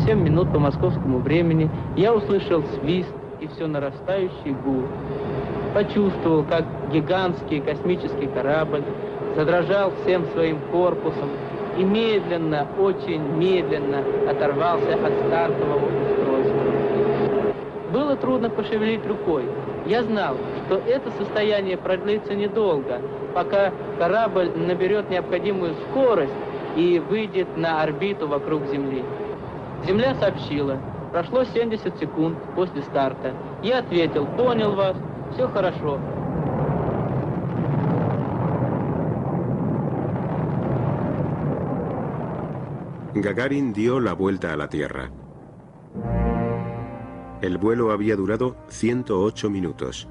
Минут по московскому времени я услышал свист и все нарастающий гул. Почувствовал, как гигантский космический корабль задрожал всем своим корпусом и медленно, очень медленно оторвался от стартового устройства. Было трудно пошевелить рукой. Я знал, что это состояние продлится недолго, пока корабль наберет необходимую скорость и выйдет на орбиту вокруг Земли. Земля сообщила: прошло 70 секунд после старта. Я ответил: понял вас, все хорошо. Gagarin dio la vuelta a la Tierra. El vuelo había durado 108 minutos.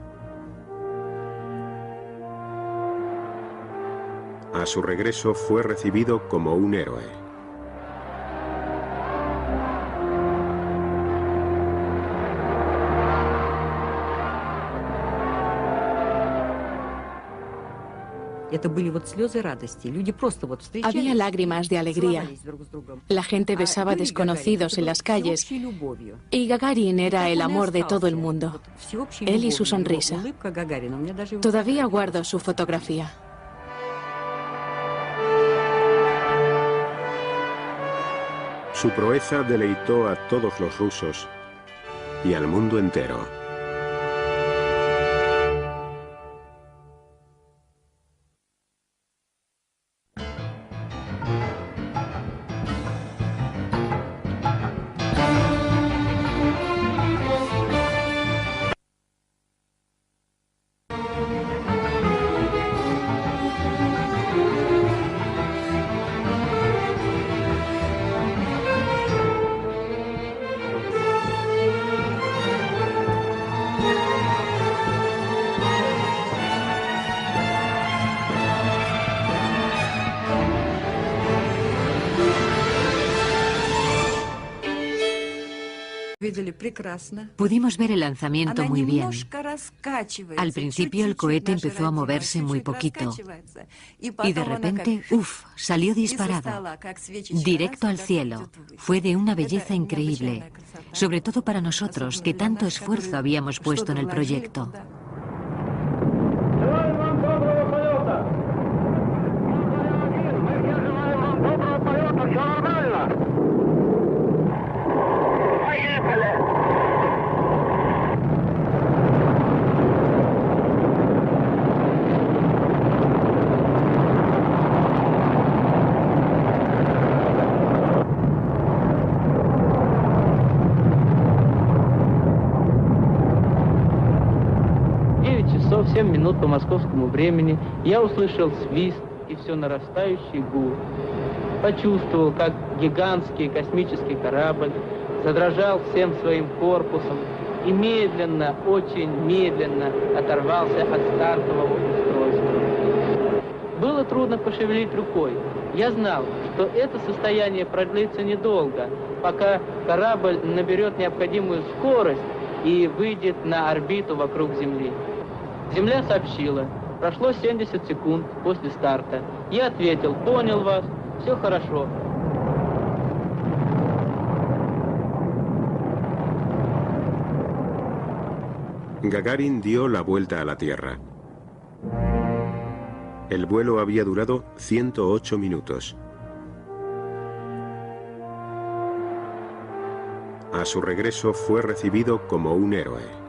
A su regreso fue recibido como un héroe. Había lágrimas de alegría. La gente besaba desconocidos en las calles y Gagarin era el amor de todo el mundo. Él y su sonrisa. Todavía guardo su fotografía. Su proeza deleitó a todos los rusos y al mundo entero. Pudimos ver el lanzamiento muy bien. Al principio el cohete empezó a moverse muy poquito y de repente, salió disparado, directo al cielo. Fue de una belleza increíble, sobre todo para nosotros, que tanto esfuerzo habíamos puesto en el proyecto. Часов 7 минут по московскому времени я услышал свист и все нарастающий гул. Почувствовал, как гигантский космический корабль задрожал всем своим корпусом и медленно, очень медленно оторвался от стартового устройства. Было трудно пошевелить рукой. Я знал, что это состояние продлится недолго, пока корабль наберет необходимую скорость и выйдет на орбиту вокруг Земли. Земля сообщила, прошло 70 секунд после старта. Я ответил, понял вас, все хорошо. Gagarin dio la vuelta a la Tierra. El vuelo había durado 108 minutos. A su regreso fue recibido como un héroe.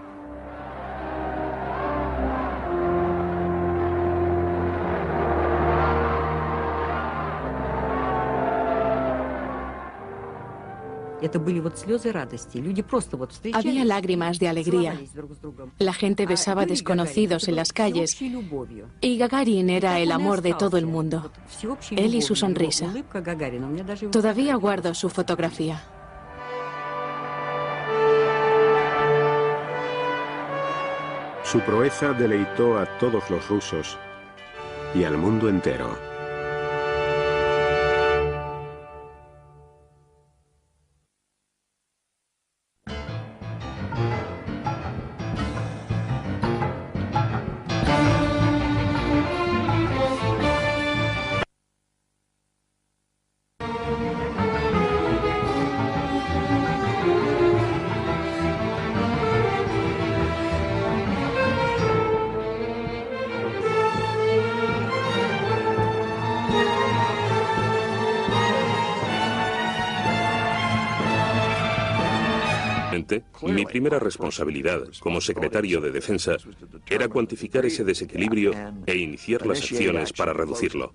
Había lágrimas de alegría. La gente besaba desconocidos en las calles y Gagarin era el amor de todo el mundo. Él y su sonrisa. Todavía guardo su fotografía. Su proeza deleitó a todos los rusos y al mundo entero. Mi primera responsabilidad como secretario de Defensa era cuantificar ese desequilibrio e iniciar las acciones para reducirlo.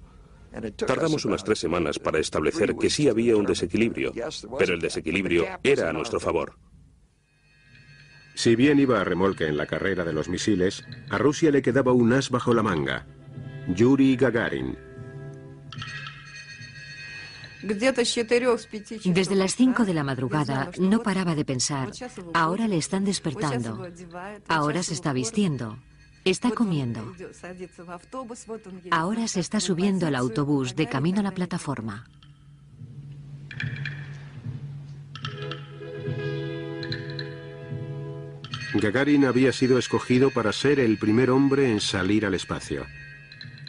Tardamos unas 3 semanas para establecer que sí había un desequilibrio, pero el desequilibrio era a nuestro favor. Si bien iba a remolque en la carrera de los misiles, a Rusia le quedaba un as bajo la manga: Yuri Gagarin. Desde las 5 de la madrugada no paraba de pensar, ahora le están despertando, ahora se está vistiendo, está comiendo, ahora se está subiendo al autobús de camino a la plataforma. Gagarin había sido escogido para ser el primer hombre en salir al espacio.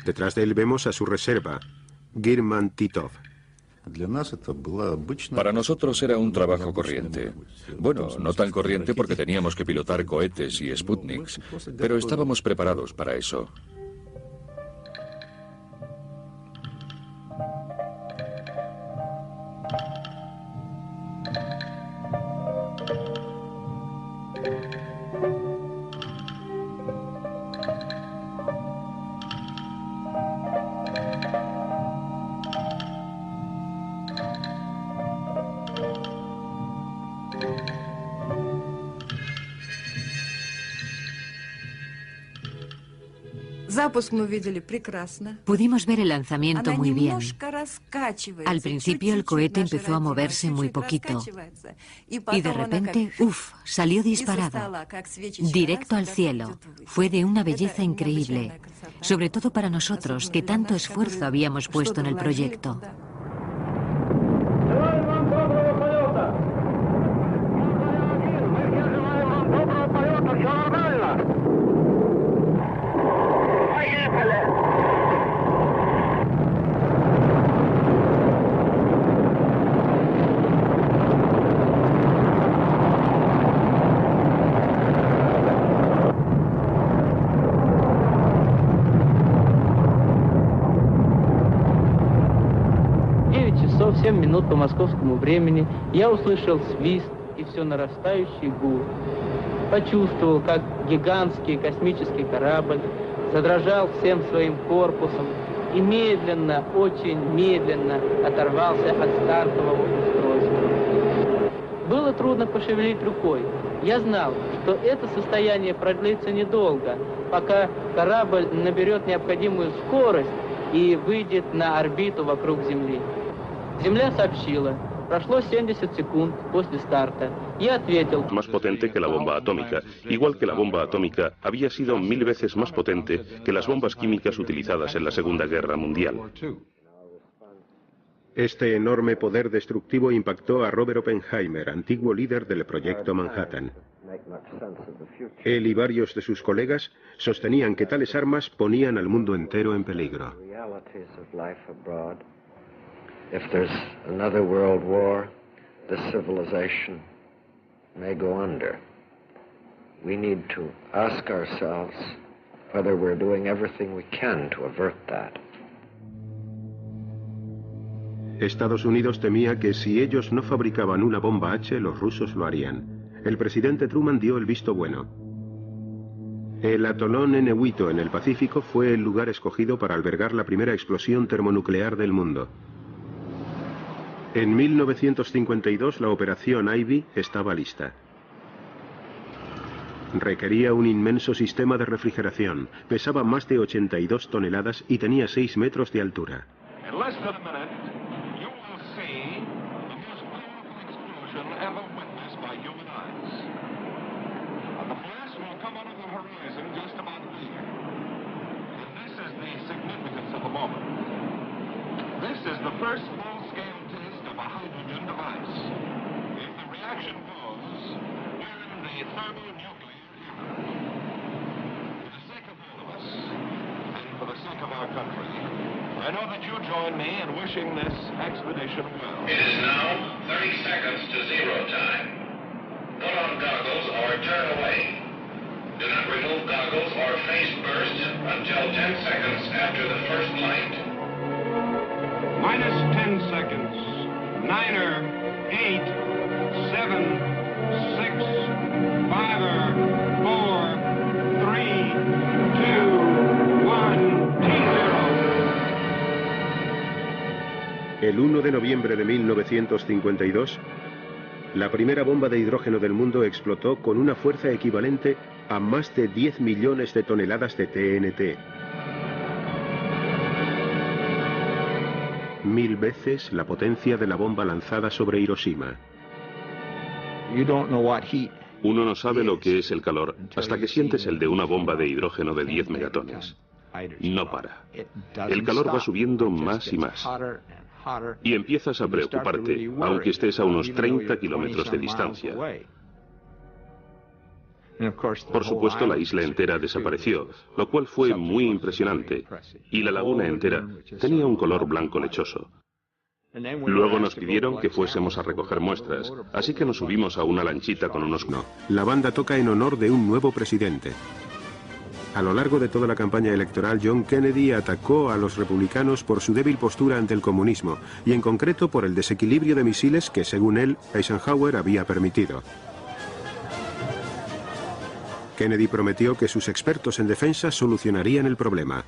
Detrás de él vemos a su reserva, Girman Titov. Para nosotros era un trabajo corriente. Bueno, no tan corriente porque teníamos que pilotar cohetes y Sputniks, pero estábamos preparados para eso. Pudimos ver el lanzamiento muy bien. Al principio el cohete empezó a moverse muy poquito y de repente, salió disparado, directo al cielo. Fue de una belleza increíble, sobre todo para nosotros que tanto esfuerzo habíamos puesto en el proyecto. Часов 7 минут по московскому времени я услышал свист и все нарастающий гул. Почувствовал, как гигантский космический корабль задрожал всем своим корпусом и медленно, очень медленно оторвался от стартового устройства. Было трудно пошевелить рукой. Я знал, что это состояние продлится недолго, пока корабль наберет необходимую скорость и выйдет на орбиту вокруг Земли. Земля сообщила, прошло 70 секунд после старта. Я ответил. Más potente que la bomba atómica, igual que la bomba atómica había sido 1000 veces más potente que las bombas químicas utilizadas en la Segunda Guerra Mundial. Este enorme poder destructivo impactó a Robert Oppenheimer, antiguo líder del proyecto Manhattan. Él y varios de sus colegas sostenían que tales armas ponían al mundo entero en peligro. If there's another world war, this civilization may go under. We need to ask ourselves whether we're doing everything we can to avert that. Estados Unidos temía que si ellos no fabricaban una bomba H, los rusos lo harían. El presidente Truman dio el visto bueno. El atolón Nehuito en el Pacífico fue el lugar escogido para albergar la primera explosión termonuclear del mundo. En 1952 la operación Ivy estaba lista. Requería un inmenso sistema de refrigeración, pesaba más de 82 toneladas y tenía 6 metros de altura. I know that you join me in wishing this expedition well. It is now 30 seconds to zero time. Put on goggles or turn away. Do not remove goggles or face burst until 10 seconds after the first light. Minus 10 seconds. 9er, 8, 7, 6, 5er, 4, 3, 2, 1, T0. El 1 de noviembre de 1952, la primera bomba de hidrógeno del mundo explotó con una fuerza equivalente a más de 10 millones de toneladas de TNT. 1000 veces la potencia de la bomba lanzada sobre Hiroshima. Uno no sabe lo que es el calor hasta que sientes el de una bomba de hidrógeno de 10 megatones. No para. El calor va subiendo más y más. Y empiezas a preocuparte, aunque estés a unos 30 kilómetros de distancia. Por supuesto, la isla entera desapareció, lo cual fue muy impresionante, y la laguna entera tenía un color blanco lechoso. Luego nos pidieron que fuésemos a recoger muestras, así que nos subimos a una lanchita con unos... No, la banda toca en honor de un nuevo presidente. A lo largo de toda la campaña electoral, John Kennedy atacó a los republicanos por su débil postura ante el comunismo, y en concreto por el desequilibrio de misiles que, según él, Eisenhower había permitido. Kennedy prometió que sus expertos en defensa solucionarían el problema.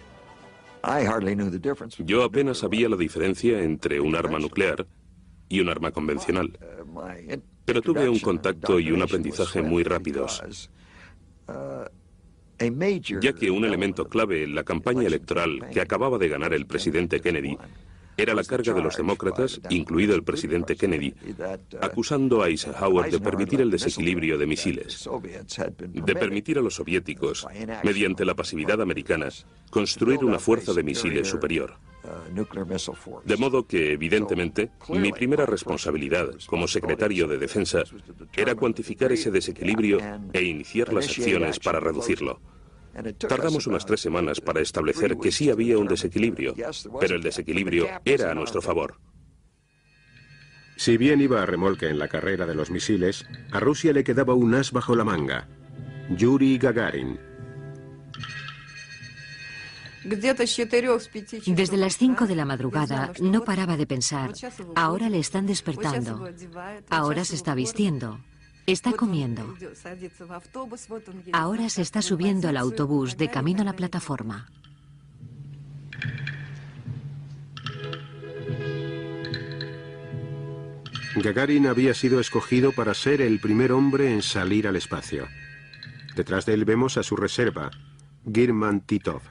Yo apenas sabía la diferencia entre un arma nuclear y un arma convencional, pero tuve un contacto y un aprendizaje muy rápidos, ya que un elemento clave en la campaña electoral que acababa de ganar el presidente Kennedy era la carga de los demócratas, incluido el presidente Kennedy, acusando a Eisenhower de permitir el desequilibrio de misiles, de permitir a los soviéticos, mediante la pasividad americana, construir una fuerza de misiles superior. De modo que, evidentemente, mi primera responsabilidad como secretario de Defensa era cuantificar ese desequilibrio e iniciar las acciones para reducirlo. Tardamos unas 3 semanas para establecer que sí había un desequilibrio, pero el desequilibrio era a nuestro favor. Si bien iba a remolque en la carrera de los misiles, a Rusia le quedaba un as bajo la manga: Yuri Gagarin. Desde las 5 de la madrugada no paraba de pensar: ahora le están despertando, ahora se está vistiendo, está comiendo, ahora se está subiendo al autobús de camino a la plataforma. Gagarin había sido escogido para ser el primer hombre en salir al espacio. Detrás de él vemos a su reserva, German Titov.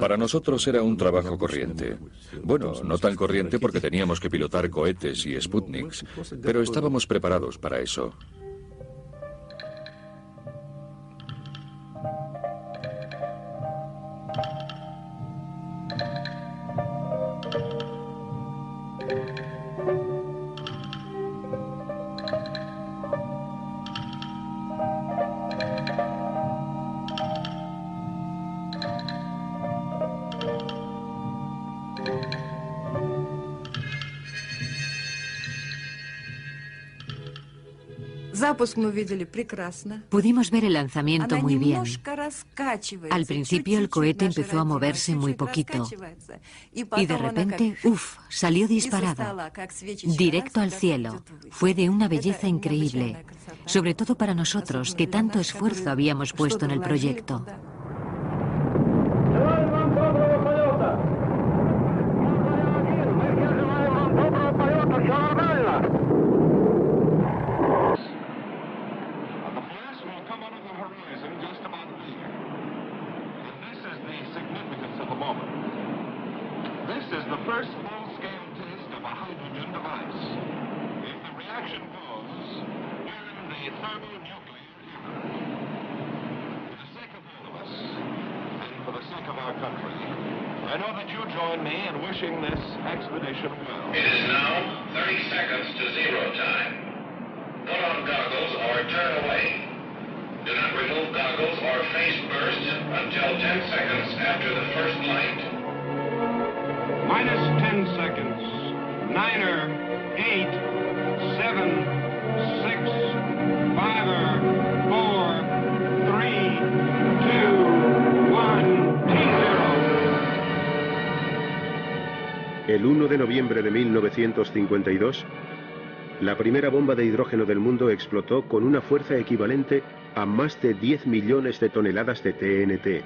Para nosotros era un trabajo corriente. Bueno, no tan corriente porque teníamos que pilotar cohetes y Sputniks, pero estábamos preparados para eso. Pudimos ver el lanzamiento muy bien. Al principio el cohete empezó a moverse muy poquito y de repente, salió disparado, directo al cielo. Fue de una belleza increíble, sobre todo para nosotros que tanto esfuerzo habíamos puesto en el proyecto. It is now 30 seconds to 0 time. Put on goggles or turn away. Do not remove goggles or face burst until 10 seconds after the first light. Minus 10 seconds. 9er, 8, 7, 6, 5er, 4, 3, 2, 1, T0. El 1 de noviembre de 1952, la primera bomba de hidrógeno del mundo explotó con una fuerza equivalente a más de 10 millones de toneladas de TNT.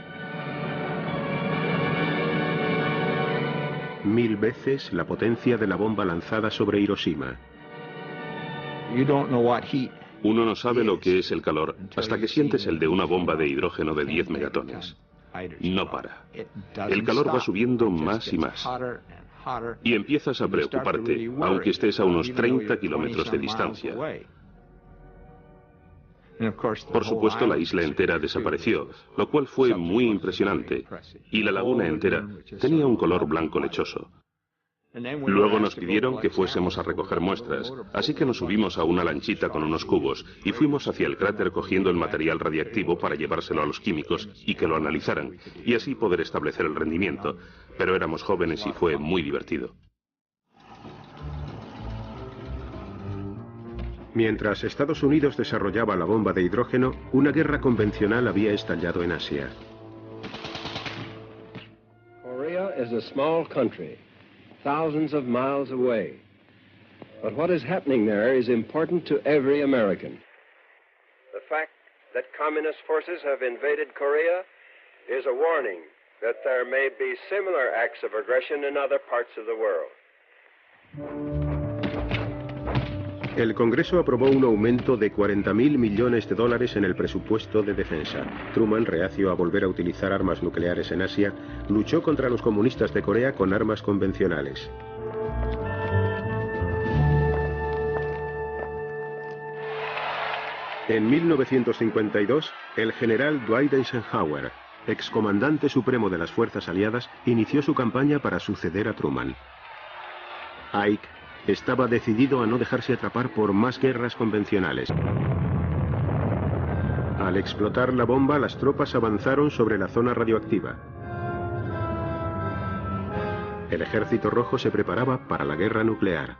1000 veces la potencia de la bomba lanzada sobre Hiroshima. Uno no sabe lo que es el calor hasta que sientes el de una bomba de hidrógeno de 10 megatones. no para. El calor va subiendo más y más. Y empiezas a preocuparte, aunque estés a unos 30 kilómetros de distancia. Por supuesto, la isla entera desapareció, lo cual fue muy impresionante, y la laguna entera tenía un color blanco lechoso. Luego nos pidieron que fuésemos a recoger muestras, así que nos subimos a una lanchita con unos cubos y fuimos hacia el cráter cogiendo el material radiactivo para llevárselo a los químicos y que lo analizaran, y así poder establecer el rendimiento. Pero éramos jóvenes y fue muy divertido. Mientras Estados Unidos desarrollaba la bomba de hidrógeno, una guerra convencional había estallado en Asia. Korea is a small country, thousands of miles away. But what is happening there is important to every American. The fact that communist forces have invaded Korea is a warning that there may be similar acts of aggression in other parts of the world. El Congreso aprobó un aumento de $40.000 millones en el presupuesto de defensa. Truman, reacio a volver a utilizar armas nucleares en Asia, luchó contra los comunistas de Corea con armas convencionales. En 1952, el general Dwight Eisenhower, excomandante supremo de las fuerzas aliadas, inició su campaña para suceder a Truman. Ike estaba decidido a no dejarse atrapar por más guerras convencionales. Al explotar la bomba, las tropas avanzaron sobre la zona radioactiva. El Ejército Rojo se preparaba para la guerra nuclear.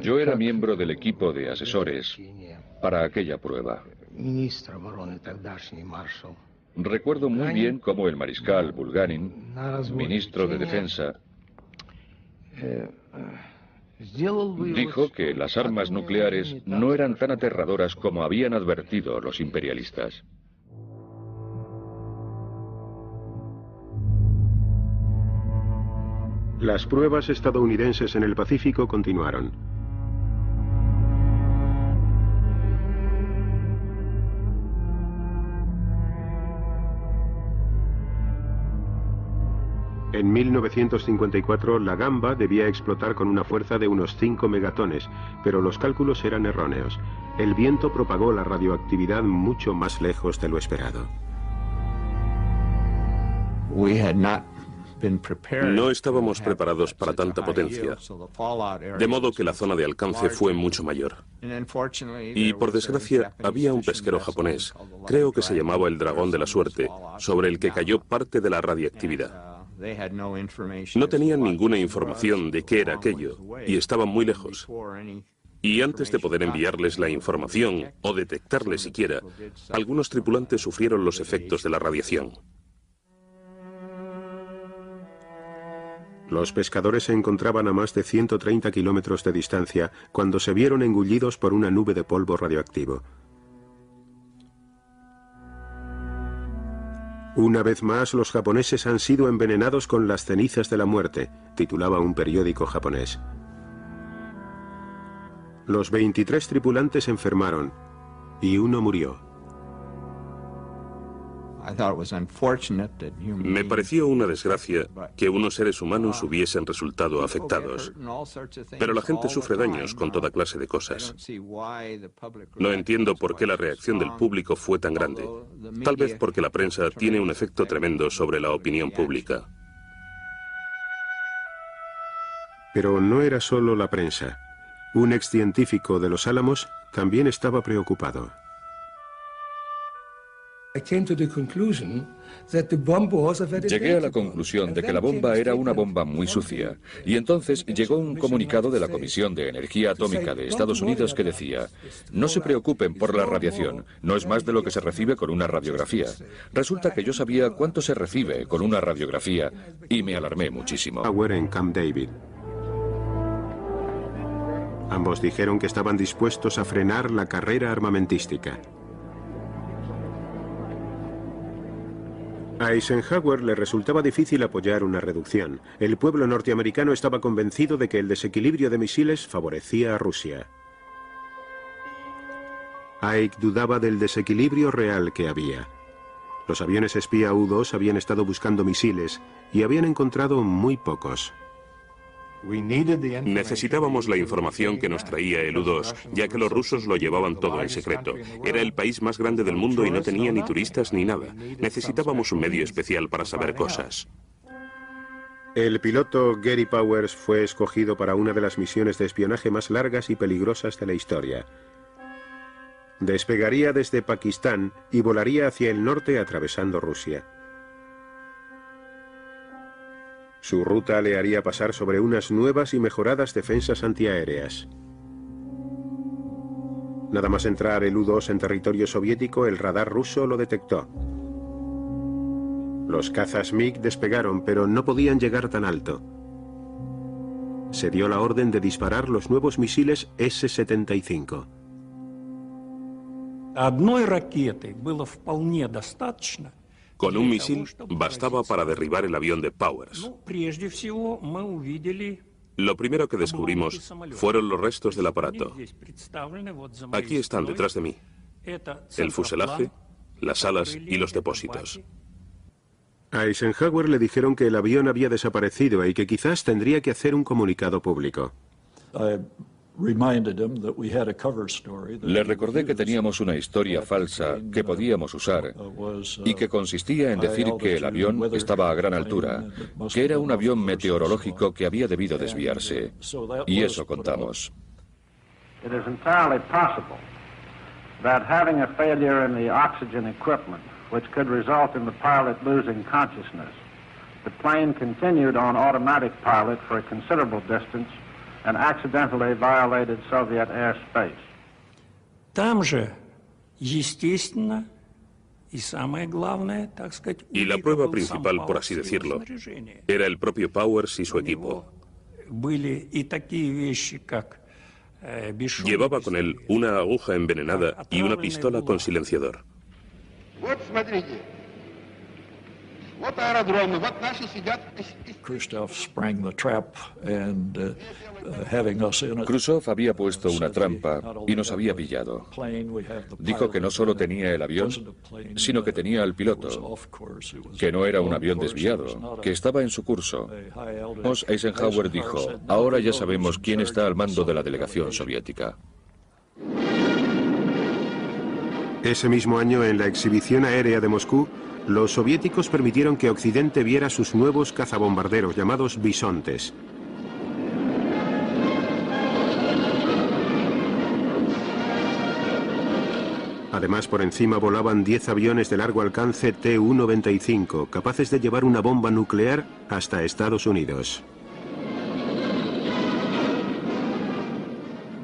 Yo era miembro del equipo de asesores para aquella prueba. Recuerdo muy bien cómo el mariscal Bulganin, ministro de Defensa, dijo que las armas nucleares no eran tan aterradoras como habían advertido los imperialistas. Las pruebas estadounidenses en el Pacífico continuaron. En 1954, la Gamba debía explotar con una fuerza de unos 5 megatones, pero los cálculos eran erróneos. El viento propagó la radioactividad mucho más lejos de lo esperado. No estábamos preparados para tanta potencia, de modo que la zona de alcance fue mucho mayor. Y por desgracia, había un pesquero japonés, creo que se llamaba el Dragón de la Suerte, sobre el que cayó parte de la radiactividad. No tenían ninguna información de qué era aquello, y estaban muy lejos. Y antes de poder enviarles la información, o detectarle siquiera, algunos tripulantes sufrieron los efectos de la radiación. Los pescadores se encontraban a más de 130 kilómetros de distancia cuando se vieron engullidos por una nube de polvo radioactivo. Una vez más, los japoneses han sido envenenados con las cenizas de la muerte, titulaba un periódico japonés. Los 23 tripulantes enfermaron y uno murió. Me pareció una desgracia que unos seres humanos hubiesen resultado afectados, pero la gente sufre daños con toda clase de cosas. No entiendo por qué la reacción del público fue tan grande. Tal vez porque la prensa tiene un efecto tremendo sobre la opinión pública. Pero no era solo la prensa. Un excientífico de Los Álamos también estaba preocupado. Llegué a la conclusión de que la bomba era una bomba muy sucia, y entonces llegó un comunicado de la Comisión de Energía Atómica de Estados Unidos que decía: no se preocupen por la radiación, no es más de lo que se recibe con una radiografía. Resulta que yo sabía cuánto se recibe con una radiografía y me alarmé muchísimo. En Camp David. Ambos dijeron que estaban dispuestos a frenar la carrera armamentística. A Eisenhower le resultaba difícil apoyar una reducción. El pueblo norteamericano estaba convencido de que el desequilibrio de misiles favorecía a Rusia. Ike dudaba del desequilibrio real que había. Los aviones espía U-2 habían estado buscando misiles y habían encontrado muy pocos. Necesitábamos la información que nos traía el U-2, ya que los rusos lo llevaban todo en secreto. Era el país más grande del mundo y no tenía ni turistas ni nada. Necesitábamos un medio especial para saber cosas. El piloto Gary Powers fue escogido para una de las misiones de espionaje más largas y peligrosas de la historia. Despegaría desde Pakistán y volaría hacia el norte atravesando Rusia. Su ruta le haría pasar sobre unas nuevas y mejoradas defensas antiaéreas. Nada más entrar el U-2 en territorio soviético, el radar ruso lo detectó. Los cazas MiG despegaron, pero no podían llegar tan alto. Se dio la orden de disparar los nuevos misiles S-75. Con un misil bastaba para derribar el avión de Powers. Lo primero que descubrimos fueron los restos del aparato. Aquí están detrás de mí. El fuselaje, las alas y los depósitos. A Eisenhower le dijeron que el avión había desaparecido y que quizás tendría que hacer un comunicado público. Le recordé que teníamos una historia falsa que podíamos usar y que consistía en decir que el avión estaba a gran altura, que era un avión meteorológico que había debido desviarse. Y eso contamos. It is entirely possible that having a failure in the oxygen equipment, which could result in the pilot losing consciousness, the plane continued on automatic pilot for a considerable distance and accidentally violated Soviet airspace. Там же, естественно, и самое главное, так сказать, y la prueba principal, por así decirlo, era el propio Powers y su equipo. Были и такие вещи, как Llevaba con él una aguja envenenada y una pistola con silenciador. Khrushchev había puesto una trampa y nos había pillado. Dijo que no solo tenía el avión, sino que tenía al piloto, que no era un avión desviado, que estaba en su curso. Eisenhower dijo: ahora ya sabemos quién está al mando de la delegación soviética. Ese mismo año, en la exhibición aérea de Moscú, los soviéticos permitieron que Occidente viera sus nuevos cazabombarderos llamados bisontes. Además, por encima volaban 10 aviones de largo alcance Tu-95, capaces de llevar una bomba nuclear hasta Estados Unidos.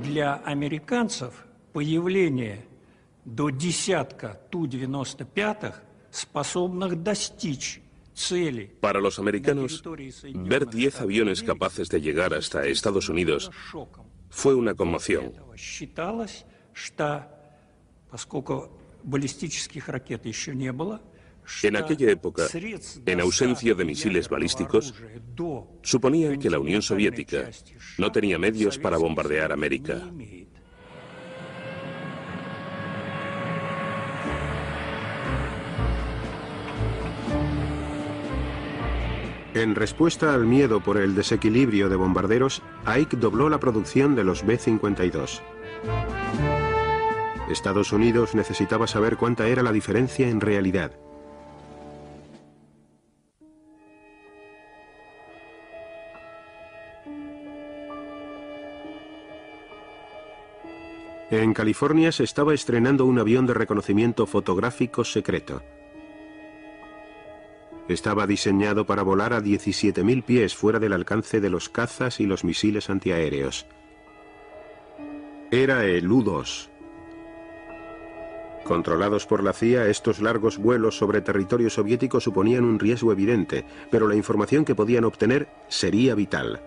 Для американцев появление до десятка Ту-95 способных достичь цели. Para los americanos, ver 10 aviones capaces de llegar hasta Estados Unidos fue una conmoción. Считалось, что поскольку баллистических ракет еще не было, en aquella época, en ausencia de misiles balísticos, suponían que la Unión Soviética no tenía medios para bombardear América. En respuesta al miedo por el desequilibrio de bombarderos, Ike dobló la producción de los B-52. Estados Unidos necesitaba saber cuánta era la diferencia en realidad. En California se estaba estrenando un avión de reconocimiento fotográfico secreto. Estaba diseñado para volar a 17.000 pies fuera del alcance de los cazas y los misiles antiaéreos. Era el U-2. Controlados por la CIA, estos largos vuelos sobre territorio soviético suponían un riesgo evidente, pero la información que podían obtener sería vital.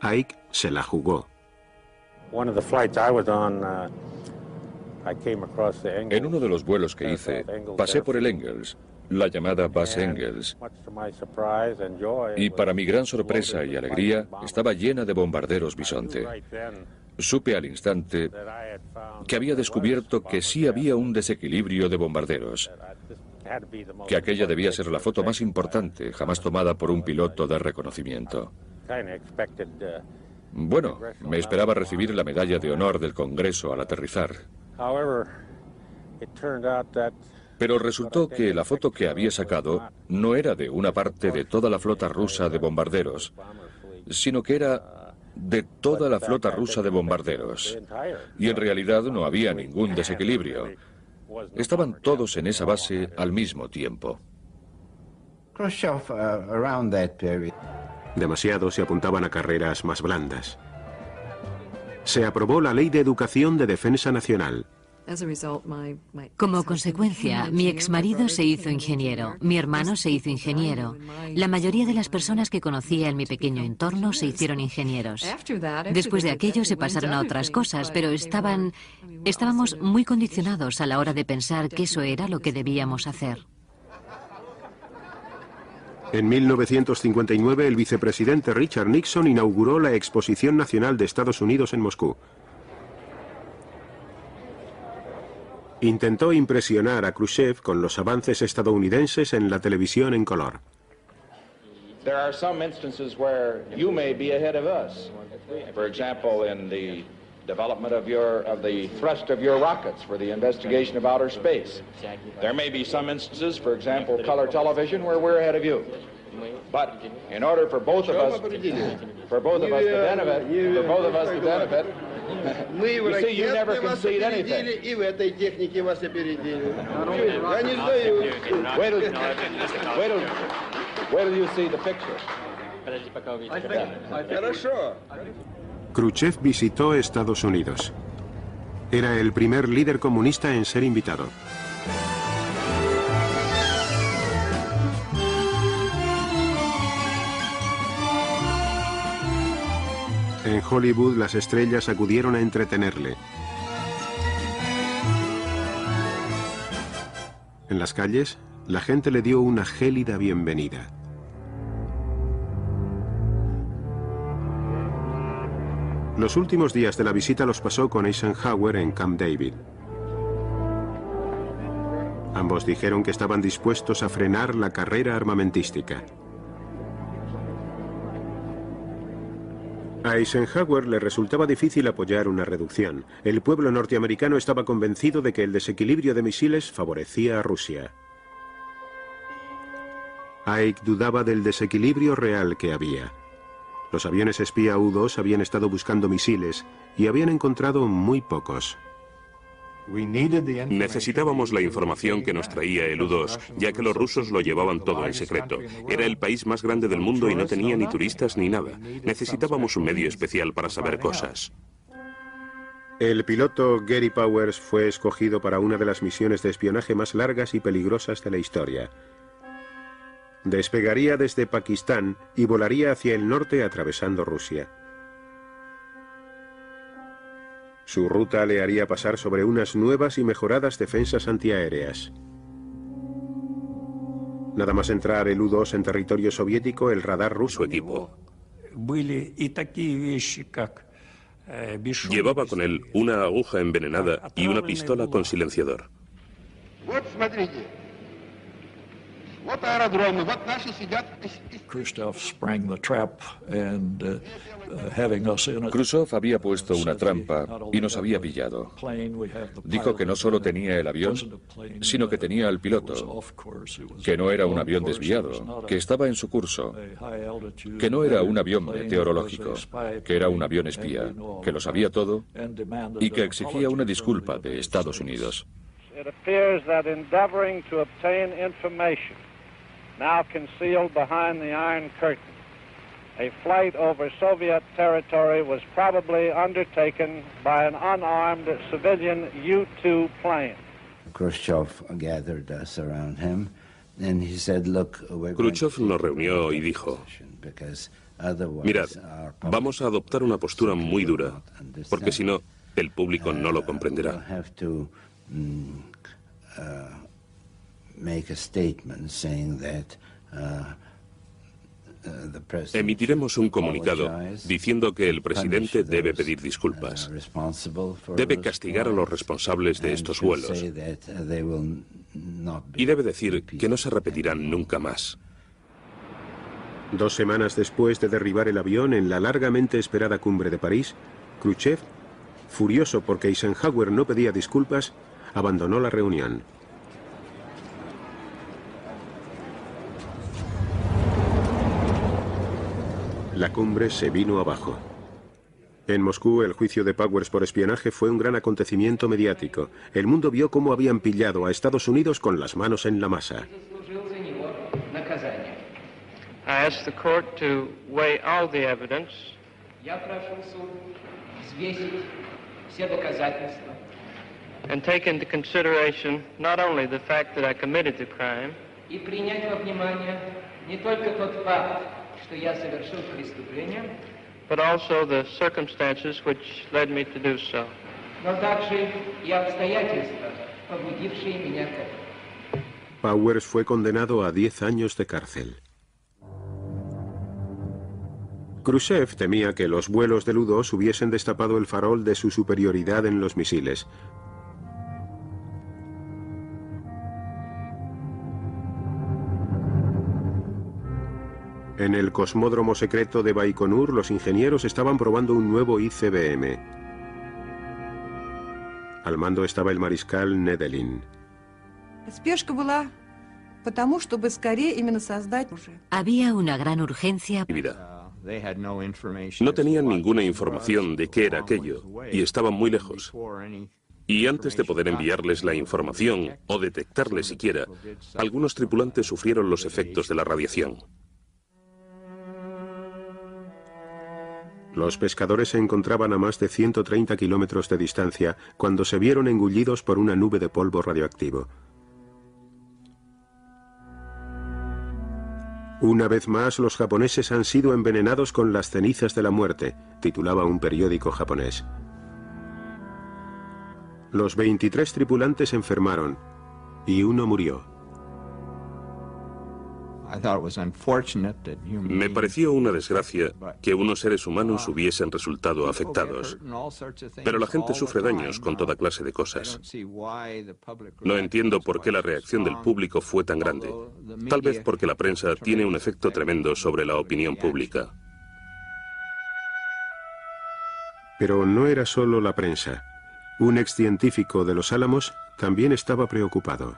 Ike se la jugó. En uno de los vuelos que hice, pasé por el Engels, la llamada base Engels, y para mi gran sorpresa y alegría, estaba llena de bombarderos bisonte. Supe al instante que había descubierto que sí había un desequilibrio de bombarderos, que aquella debía ser la foto más importante jamás tomada por un piloto de reconocimiento. Bueno, me esperaba recibir la medalla de honor del Congreso al aterrizar. Pero resultó que la foto que había sacado no era de una parte de toda la flota rusa de bombarderos, sino que era de toda la flota rusa de bombarderos. Y en realidad no había ningún desequilibrio. Estaban todos en esa base al mismo tiempo. Demasiados se apuntaban a carreras más blandas. Se aprobó la Ley de Educación de Defensa Nacional. Como consecuencia, mi exmarido se hizo ingeniero, mi hermano se hizo ingeniero. La mayoría de las personas que conocía en mi pequeño entorno se hicieron ingenieros. Después de aquello se pasaron a otras cosas, pero estábamos muy condicionados a la hora de pensar que eso era lo que debíamos hacer. En 1959, el vicepresidente Richard Nixon inauguró la Exposición Nacional de Estados Unidos en Moscú. Intentó impresionar a Khrushchev con los avances estadounidenses en la televisión en color. There are some instances where you may be ahead of us. For example, in the development of the thrust of your rockets for the investigation of outer space. There may be some instances, for example, color television, where we're ahead of you. But in order for both of us to benefit, you see, you never concede anything. Wait till you see the picture. Khrushchev visitó Estados Unidos. Era el primer líder comunista en ser invitado. En Hollywood, las estrellas acudieron a entretenerle. En las calles, la gente le dio una gélida bienvenida. Los últimos días de la visita los pasó con Eisenhower en Camp David. Ambos dijeron que estaban dispuestos a frenar la carrera armamentística. A Eisenhower le resultaba difícil apoyar una reducción. El pueblo norteamericano estaba convencido de que el desequilibrio de misiles favorecía a Rusia. Ike dudaba del desequilibrio real que había. Los aviones espía U-2 habían estado buscando misiles y habían encontrado muy pocos. Necesitábamos la información que nos traía el U-2, ya que los rusos lo llevaban todo en secreto. Era el país más grande del mundo y no tenía ni turistas ni nada. Necesitábamos un medio especial para saber cosas. El piloto Gary Powers fue escogido para una de las misiones de espionaje más largas y peligrosas de la historia. Despegaría desde Pakistán y volaría hacia el norte atravesando Rusia. Su ruta le haría pasar sobre unas nuevas y mejoradas defensas antiaéreas. Nada más entrar el U-2 en territorio soviético, el radar ruso equipo. Llevaba con él una aguja envenenada y una pistola con silenciador. Khrushchev había puesto una trampa y nos había pillado. Dijo que no solo tenía el avión, sino que tenía al piloto, que no era un avión desviado, que estaba en su curso, que no era un avión meteorológico, que era un avión espía, que lo sabía todo y que exigía una disculpa de Estados Unidos. It appears that endeavoring to obtain information now concealed behind the Iron Curtain, a flight over Soviet territory was probably undertaken by an unarmed civilian U-2 plane. Khrushchev gathered us around him, and he said, "Look, Khrushchev nos reunió y dijo: mirad, vamos a adoptar una postura muy dura, porque si no, el público no lo comprenderá. Make a statement saying that Emitiremos un comunicado diciendo que el presidente debe pedir disculpas. Debe castigar a los responsables de estos vuelos. Y debe decir que no se repetirán nunca más. 2 semanas después de derribar el avión en la largamente esperada cumbre de París, Khrushchev, furioso porque Eisenhower no pedía disculpas, abandonó la reunión. La cumbre se vino abajo. En Moscú, el juicio de Powers por espionaje fue un gran acontecimiento mediático. El mundo vio cómo habían pillado a Estados Unidos con las manos en la masa. I ask the court to weigh all the evidence and take into consideration not only the fact that I committed the crime, but also the circumstances which led me to do so. Powers fue condenado a 10 años de cárcel. Khrushchev temía que los vuelos del U-2 hubiesen destapado el farol de su superioridad en los misiles. En el cosmódromo secreto de Baikonur, los ingenieros estaban probando un nuevo ICBM. Al mando estaba el mariscal Nedelin. Había una gran urgencia. No tenían ninguna información de qué era aquello y estaban muy lejos. Y antes de poder enviarles la información o detectarle siquiera, algunos tripulantes sufrieron los efectos de la radiación. Los pescadores se encontraban a más de 130 kilómetros de distancia cuando se vieron engullidos por una nube de polvo radioactivo. Una vez más, los japoneses han sido envenenados con las cenizas de la muerte, titulaba un periódico japonés. Los 23 tripulantes enfermaron y uno murió. Me pareció una desgracia que unos seres humanos hubiesen resultado afectados. Pero la gente sufre daños con toda clase de cosas. No entiendo por qué la reacción del público fue tan grande. Tal vez porque la prensa tiene un efecto tremendo sobre la opinión pública. Pero no era solo la prensa. Un excientífico de Los Álamos también estaba preocupado.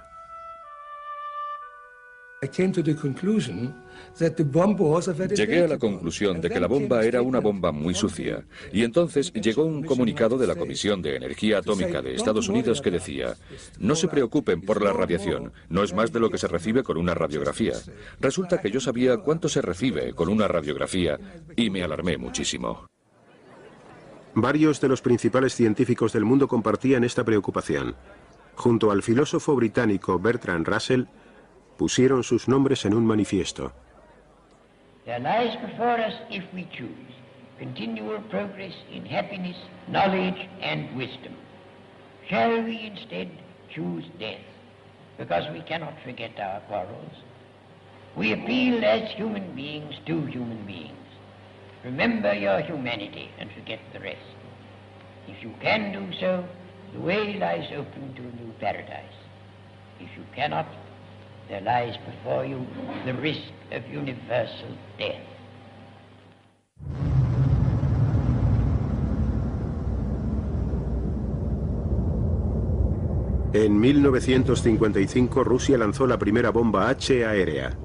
Llegué a la conclusión de que la bomba era una bomba muy sucia. Y entonces llegó un comunicado de la Comisión de Energía Atómica de Estados Unidos que decía: no se preocupen por la radiación, no es más de lo que se recibe con una radiografía. Resulta que yo sabía cuánto se recibe con una radiografía y me alarmé muchísimo. Varios de los principales científicos del mundo compartían esta preocupación. Junto al filósofo británico Bertrand Russell, pusieron sus nombres en un manifiesto. There lies before us, if we choose, continual progress in happiness, knowledge, and wisdom. Shall we instead choose death, because we cannot forget our quarrels? We appeal as human beings to human beings. Remember your humanity and forget the rest. If you can do so, the way lies open to a new paradise. If you cannot, there lies before you the risk of universal death. En 1955, Rusia lanzó la primera bomba H aérea.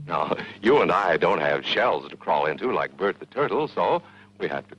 Now, you and I don't have shells to crawl into like Bert the Turtle, so we have to